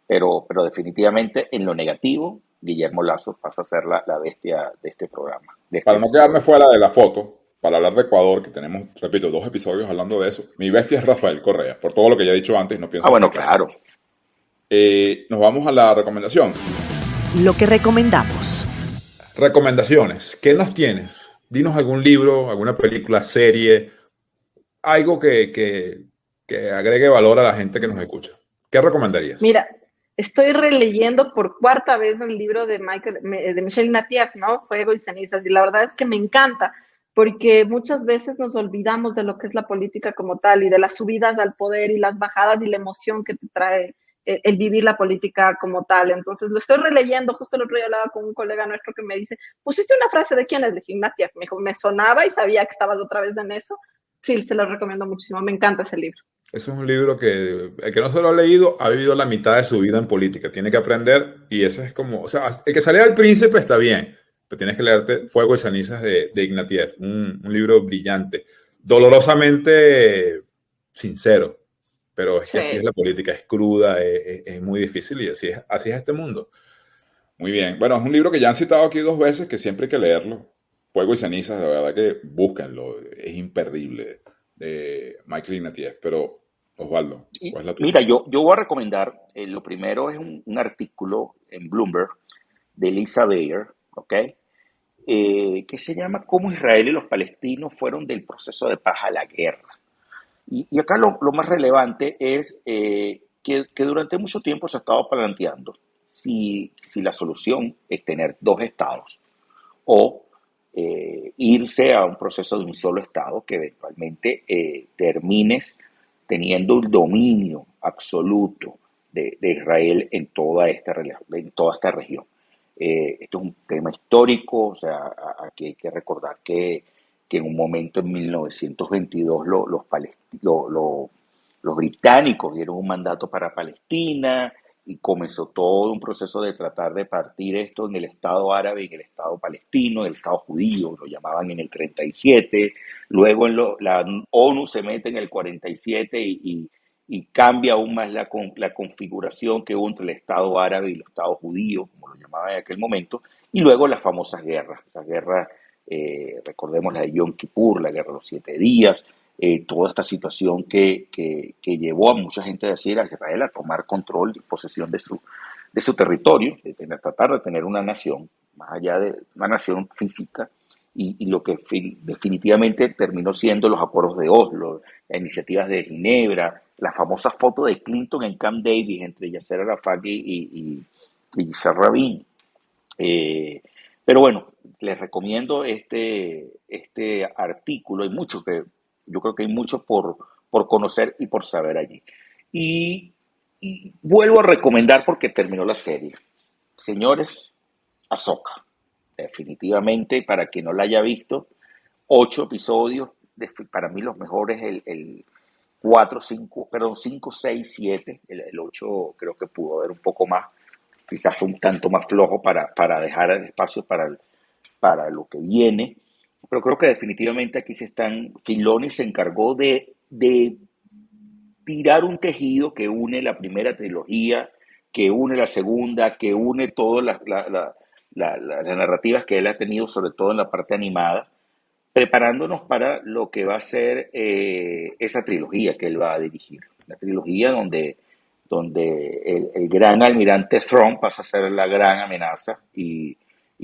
Speaker 2: pero definitivamente en lo negativo, Guillermo Lasso pasa a ser la bestia de este programa.
Speaker 3: Para no quedarme fuera de la foto, para hablar de Ecuador, que tenemos, repito, 2 episodios hablando de eso, mi bestia es Rafael Correa, por todo lo que ya he dicho antes, no pienso...
Speaker 2: bueno, claro.
Speaker 3: Nos vamos a la recomendación.
Speaker 1: Lo que recomendamos.
Speaker 3: Recomendaciones. ¿Qué nos tienes? Dinos algún libro, alguna película, serie, algo que agregue valor a la gente que nos escucha. ¿Qué recomendarías?
Speaker 4: Mira, estoy releyendo por 4ª vez el libro de Michel Ignatieff, ¿no? Fuego y cenizas, y la verdad es que me encanta, porque muchas veces nos olvidamos de lo que es la política como tal, y de las subidas al poder, y las bajadas, y la emoción que te trae el vivir la política como tal. Entonces lo estoy releyendo. Justo el otro día hablaba con un colega nuestro que me dice, ¿pusiste una frase de quién es? De Ignatieff. Me dijo, me sonaba y sabía que estabas otra vez en eso. Sí, se lo recomiendo muchísimo, me encanta ese libro.
Speaker 3: Ese es un libro que el que no se lo ha leído ha vivido la mitad de su vida en política. Tiene que aprender y eso es como, o sea, el que se lea El Príncipe está bien, pero tienes que leerte Fuego y Cenizas de Ignatieff, un libro brillante, dolorosamente sincero, pero es que así es
Speaker 4: Sí.
Speaker 3: la política, es cruda, es muy difícil y así es este mundo. Muy bien. Bueno, es un libro que ya han citado aquí 2 veces, que siempre hay que leerlo. Fuego y cenizas, de verdad que búsquenlo. Es imperdible de Michael Ignatieff. Pero, Osvaldo,
Speaker 2: Y
Speaker 3: ¿cuál es la tuya?
Speaker 2: mira, yo voy a recomendar, lo primero es un artículo en Bloomberg de Lisa Bayer, ¿ok? Que se llama Cómo Israel y los palestinos fueron del proceso de paz a la guerra. Y acá lo más relevante es que durante mucho tiempo se ha estado planteando si la solución es tener dos estados o irse a un proceso de un solo estado que eventualmente termines teniendo el dominio absoluto de Israel en toda esta región. Esto es un tema histórico, o sea, aquí hay que recordar que en un momento en 1922 los británicos dieron un mandato para Palestina y comenzó todo un proceso de tratar de partir esto en el Estado árabe y en el Estado palestino, el Estado judío, lo llamaban en el 37, luego la ONU se mete en el 47 y cambia aún más la configuración que hubo entre el Estado árabe y el Estado judío, como lo llamaban en aquel momento, y luego las famosas guerras, esas guerras, recordemos la de Yom Kippur, la guerra de los 7 días, toda esta situación que llevó a mucha gente de Israel a tomar control y posesión de su territorio, tratar de tener una nación, más allá de una nación física, y lo que definitivamente terminó siendo los acuerdos de Oslo, las iniciativas de Ginebra, la famosa foto de Clinton en Camp David entre Yasser Arafat y Yitzhak Rabin. Pero bueno, les recomiendo este artículo. Hay mucho yo creo que hay mucho por conocer y por saber allí. Y, y vuelvo a recomendar porque terminó la serie. Señores, Ahsoka. Definitivamente, para quien no la haya visto, 8 episodios, para mí los mejores, el 4, 5, perdón, 5, 6, 7, el 8 creo que pudo haber un poco más, quizás fue un tanto más flojo para dejar el espacio para lo que viene, pero creo que definitivamente aquí Filoni se encargó de tirar un tejido que une la primera trilogía, que une la segunda, que une todas las narrativas que él ha tenido, sobre todo en la parte animada, preparándonos para lo que va a ser esa trilogía que él va a dirigir. La trilogía donde el gran almirante Thrawn pasa a ser la gran amenaza y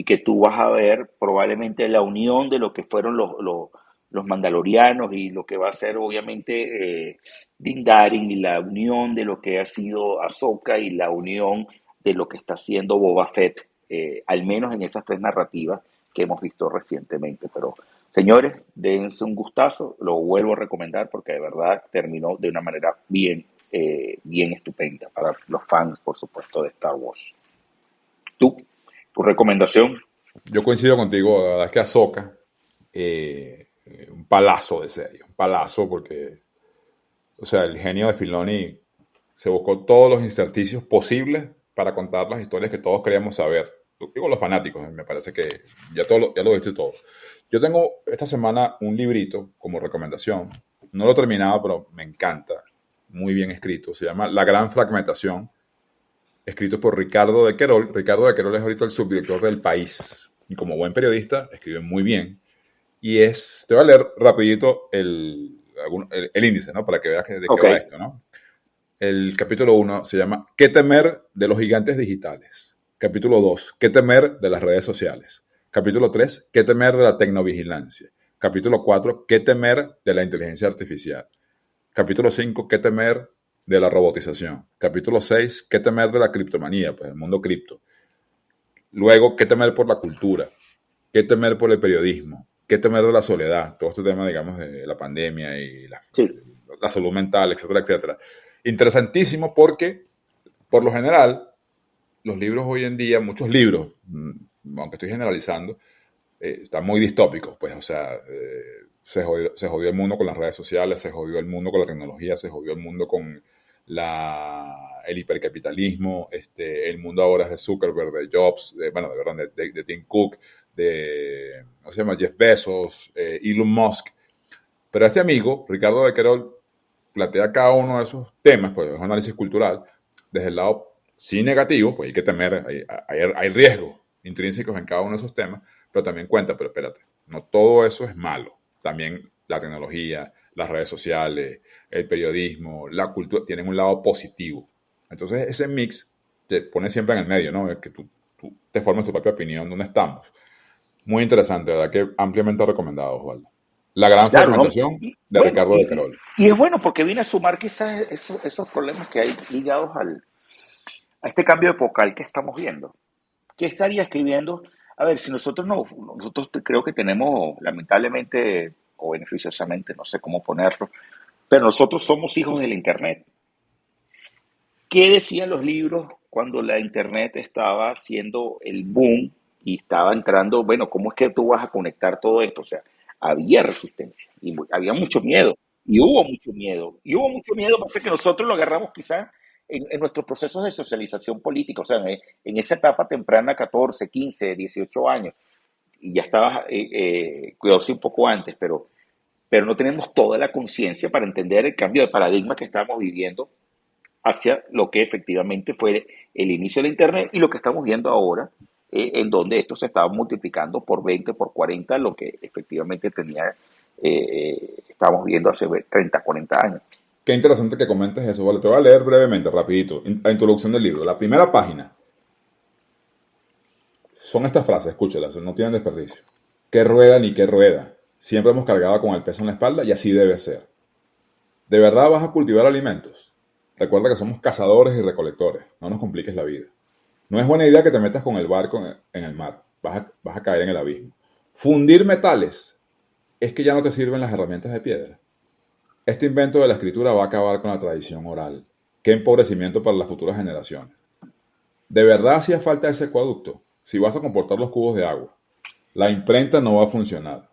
Speaker 2: que tú vas a ver probablemente la unión de lo que fueron los mandalorianos y lo que va a ser obviamente Din Djarin y la unión de lo que ha sido Ahsoka y la unión de lo que está haciendo Boba Fett, al menos en esas tres narrativas que hemos visto recientemente. Pero señores, dense un gustazo, lo vuelvo a recomendar porque de verdad terminó de una manera bien estupenda para los fans, por supuesto, de Star Wars. ¿Tu recomendación?
Speaker 3: Yo coincido contigo, la verdad es que Ahsoka, un palazo de serie, un palazo porque, o sea, el genio de Filoni se buscó todos los intersticios posibles para contar las historias que todos queríamos saber. Digo los fanáticos, me parece que ya lo viste todo. Yo tengo esta semana un librito como recomendación. No lo he terminado, pero me encanta. Muy bien escrito. Se llama La Gran Fragmentación, escrito por Ricardo de Querol. Ricardo de Querol es ahorita el subdirector del País. Y como buen periodista, escribe muy bien. Y te voy a leer rapidito el índice, ¿no? Para que veas de qué
Speaker 2: Ok.
Speaker 3: va esto, ¿no? El capítulo 1 se llama ¿Qué temer de los gigantes digitales? Capítulo 2, ¿qué temer de las redes sociales? Capítulo 3, ¿qué temer de la tecnovigilancia? Capítulo 4, ¿qué temer de la inteligencia artificial? Capítulo 5, ¿qué temer de la robotización? Capítulo 6, ¿qué temer de la criptomanía? Pues el mundo cripto. Luego, ¿qué temer por la cultura? ¿Qué temer por el periodismo? ¿Qué temer de la soledad? Todo este tema, digamos, de la pandemia y
Speaker 2: Sí.
Speaker 3: la salud mental, etcétera, etcétera. Interesantísimo porque, por lo general, los libros hoy en día, muchos libros, aunque estoy generalizando, están muy distópicos, pues, o sea, se jodió el mundo con las redes sociales, se jodió el mundo con la tecnología, se jodió el mundo con el hipercapitalismo, el mundo ahora es de Zuckerberg, de Jobs, de Tim Cook, de ¿cómo se llama? Jeff Bezos, Elon Musk. Pero este amigo, Ricardo de Querol, plantea cada uno de esos temas, pues es un análisis cultural, desde el lado sí negativo, pues hay que temer, hay riesgos intrínsecos en cada uno de esos temas, pero también cuenta, pero espérate, no todo eso es malo. También la tecnología, las redes sociales, el periodismo, la cultura, tienen un lado positivo. Entonces ese mix te pone siempre en el medio, ¿no? Es que tú te formes tu propia opinión de dónde estamos. Muy interesante, ¿verdad? Que ampliamente recomendado, Osvaldo. La gran fragmentación de Ricardo de Querol.
Speaker 2: Y es bueno porque viene a sumar quizás esos problemas que hay ligados a este cambio epocal que estamos viendo. ¿Qué estaría escribiendo? A ver, si nosotros creo que tenemos, lamentablemente o beneficiosamente, no sé cómo ponerlo, pero nosotros somos hijos del Internet. ¿Qué decían los libros cuando la Internet estaba haciendo el boom y estaba entrando? Bueno, ¿cómo es que tú vas a conectar todo esto? O sea, había resistencia y había mucho miedo y hubo mucho miedo. Pasa que nosotros lo agarramos quizás en nuestros procesos de socialización política, o sea, en esa etapa temprana, 14, 15, 18 años, y ya estaba, cuidadoso un poco antes, pero no tenemos toda la conciencia para entender el cambio de paradigma que estamos viviendo hacia lo que efectivamente fue el inicio de la Internet y lo que estamos viendo ahora, en donde esto se estaba multiplicando por 20, por 40, lo que efectivamente estábamos viendo hace 30, 40 años.
Speaker 3: Qué interesante que comentes eso, ¿vale? Te voy a leer brevemente, rapidito, la introducción del libro. La primera página son estas frases, escúchalas, no tienen desperdicio. ¿Qué rueda ni qué rueda? Siempre hemos cargado con el peso en la espalda y así debe ser. ¿De verdad vas a cultivar alimentos? Recuerda que somos cazadores y recolectores, no nos compliques la vida. No es buena idea que te metas con el barco en el mar, vas a caer en el abismo. Fundir metales, es que ya no te sirven las herramientas de piedra. Este invento de la escritura va a acabar con la tradición oral. Qué empobrecimiento para las futuras generaciones. ¿De verdad hacía falta ese acueducto? Si vas a comportar los cubos de agua. La imprenta no va a funcionar.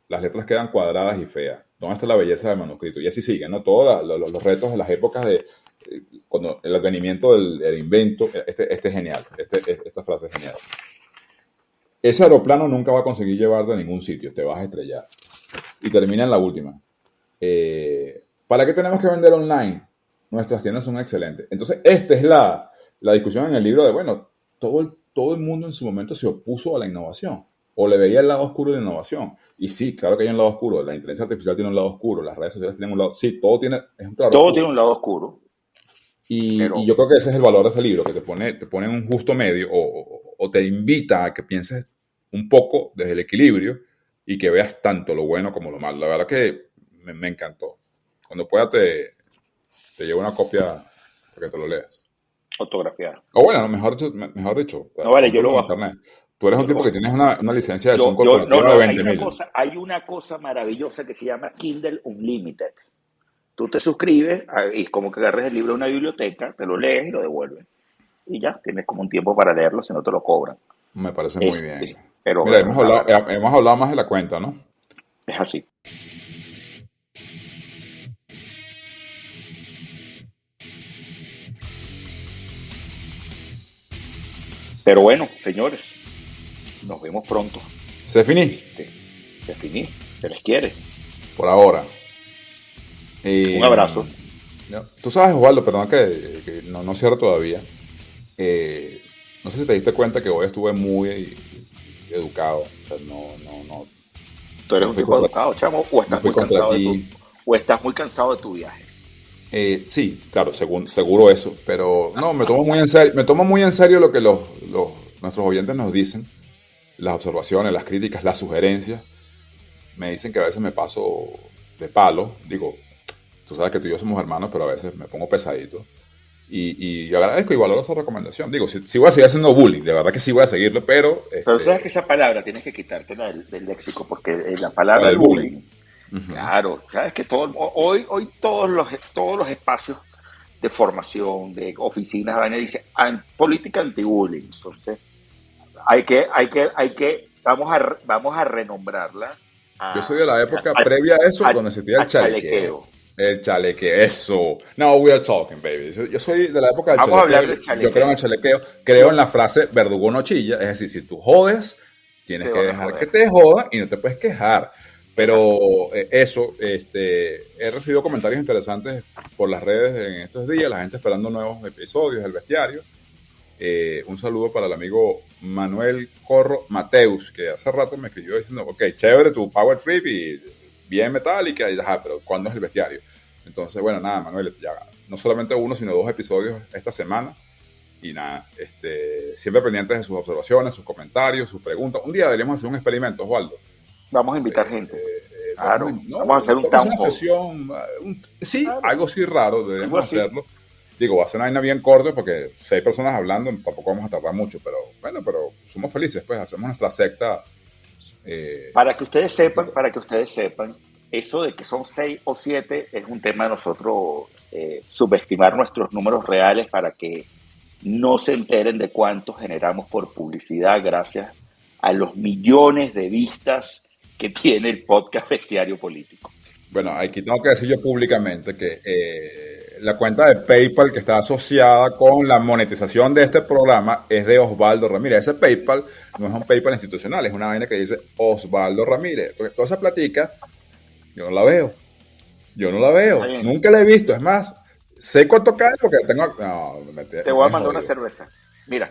Speaker 3: Las letras quedan cuadradas y feas. ¿Dónde está la belleza del manuscrito? Y así siguen, ¿no? Todos los retos de las épocas de cuando el advenimiento del invento. Este es genial. Esta frase es genial. Ese aeroplano nunca va a conseguir llevarte a ningún sitio. Te vas a estrellar. Y termina en la última. ¿Para qué tenemos que vender online? Nuestras tiendas son excelentes. Entonces, esta es la discusión en el libro de, bueno, todo el mundo en su momento se opuso a la innovación o le veía el lado oscuro de la innovación. Y sí, claro que hay un lado oscuro. La inteligencia artificial tiene un lado oscuro, las redes sociales tienen un lado... Sí, todo tiene
Speaker 2: un lado oscuro.
Speaker 3: Y yo creo que ese es el valor de ese libro, que te pone en un justo medio o te invita a que pienses un poco desde el equilibrio y que veas tanto lo bueno como lo malo. La verdad que me encantó. Cuando pueda te llevo una copia para que te lo leas.
Speaker 2: Autografiada.
Speaker 3: O bueno, mejor dicho.
Speaker 2: No vale, yo lo voy a
Speaker 3: internet. Tú eres un tipo que tienes una licencia de Zoom corporativa de 20,000.
Speaker 2: Hay una cosa maravillosa que se llama Kindle Unlimited. Tú te suscribes y como que agarres el libro de una biblioteca, te lo lees y lo devuelves. Y ya, tienes como un tiempo para leerlo, si no te lo cobran.
Speaker 3: Me parece muy bien.
Speaker 2: Pero,
Speaker 3: mira, hemos hablado más de la cuenta, ¿no?
Speaker 2: Es así. Pero bueno, señores, nos vemos pronto.
Speaker 3: Se finí.
Speaker 2: Se finí, se les quiere.
Speaker 3: Por ahora.
Speaker 2: Un abrazo.
Speaker 3: Tú sabes, Osvaldo, perdón que no cierro todavía. No sé si te diste cuenta que hoy estuve muy educado. O sea, no.
Speaker 2: Tú eres un tipo educado, chamo, o estás muy cansado de tu viaje.
Speaker 3: Sí, claro, seguro eso, pero no, me tomo muy en serio lo que nuestros oyentes nos dicen, las observaciones, las críticas, las sugerencias. Me dicen que a veces me paso de palo, digo, tú sabes que tú y yo somos hermanos, pero a veces me pongo pesadito. Y yo agradezco y valoro esa recomendación. Digo, sí voy a seguir haciendo bullying, de verdad que sí voy a seguirlo, pero...
Speaker 2: Pero sabes que esa palabra tienes que quitártela del léxico, porque la palabra del bullying... Uh-huh. Claro, sabes que hoy todos los espacios de formación, de oficinas, dice política anti-bullying. Entonces, vamos a renombrarla
Speaker 3: Yo soy de la época previa a eso, donde existía el chalequeo. El chalequeo, eso. Now we are talking, baby. Yo soy de la época del
Speaker 2: Vamos a hablar del
Speaker 3: chalequeo. Yo creo en el chalequeo. Creo en la frase verdugo no chilla. Es decir, si tú jodes, tienes
Speaker 2: Te
Speaker 3: que
Speaker 2: van a
Speaker 3: dejar
Speaker 2: joder.
Speaker 3: que te jodan y no te puedes quejar. Pero eso, he recibido comentarios interesantes por las redes en estos días, la gente esperando nuevos episodios del Bestiario. Un saludo para el amigo Manuel Corro Mateus, que hace rato me escribió diciendo, ok, chévere tu Power Trip y bien metálica, y pero ¿cuándo es el Bestiario? Entonces, bueno, nada, Manuel, ya no solamente uno, sino 2 episodios esta semana. Y nada, siempre pendientes de sus observaciones, sus comentarios, sus preguntas. Un día deberíamos hacer un experimento, Osvaldo.
Speaker 2: Vamos a invitar gente. Claro,
Speaker 3: No,
Speaker 2: vamos a hacer un town
Speaker 3: una
Speaker 2: hall.
Speaker 3: sesión, sí,
Speaker 2: Claro.
Speaker 3: algo así raro,
Speaker 2: Algo
Speaker 3: deberíamos
Speaker 2: así.
Speaker 3: hacerlo. Digo, va a ser una vaina bien corta porque 6 personas hablando, tampoco vamos a tardar mucho, pero bueno, pero somos felices, pues hacemos nuestra secta.
Speaker 2: Para que ustedes sepan, eso de que son 6 o 7 es un tema de nosotros subestimar nuestros números reales para que no se enteren de cuánto generamos por publicidad gracias a los millones de vistas que tiene el podcast Bestiario Político.
Speaker 3: Bueno, aquí tengo que decir yo públicamente que la cuenta de PayPal que está asociada con la monetización de este programa es de Osvaldo Ramírez. Ese PayPal no es un PayPal institucional, es una vaina que dice Osvaldo Ramírez. Entonces, toda esa platica, yo no la veo.
Speaker 2: Está bien.
Speaker 3: Nunca la he visto. Es más, sé cuánto cae porque tengo... No,
Speaker 2: Te voy a mandar una cerveza. Mira,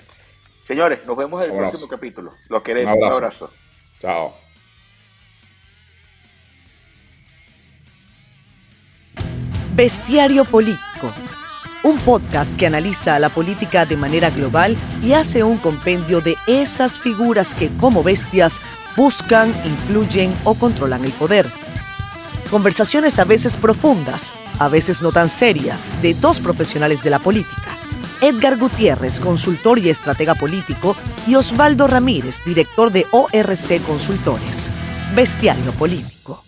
Speaker 2: señores, nos vemos en el próximo capítulo. Lo queremos. Un abrazo.
Speaker 3: Chao.
Speaker 1: Bestiario Político, un podcast que analiza la política de manera global y hace un compendio de esas figuras que, como bestias, buscan, influyen o controlan el poder. Conversaciones a veces profundas, a veces no tan serias, de 2 profesionales de la política. Edgar Gutiérrez, consultor y estratega político, y Osvaldo Ramírez, director de ORC Consultores. Bestiario Político.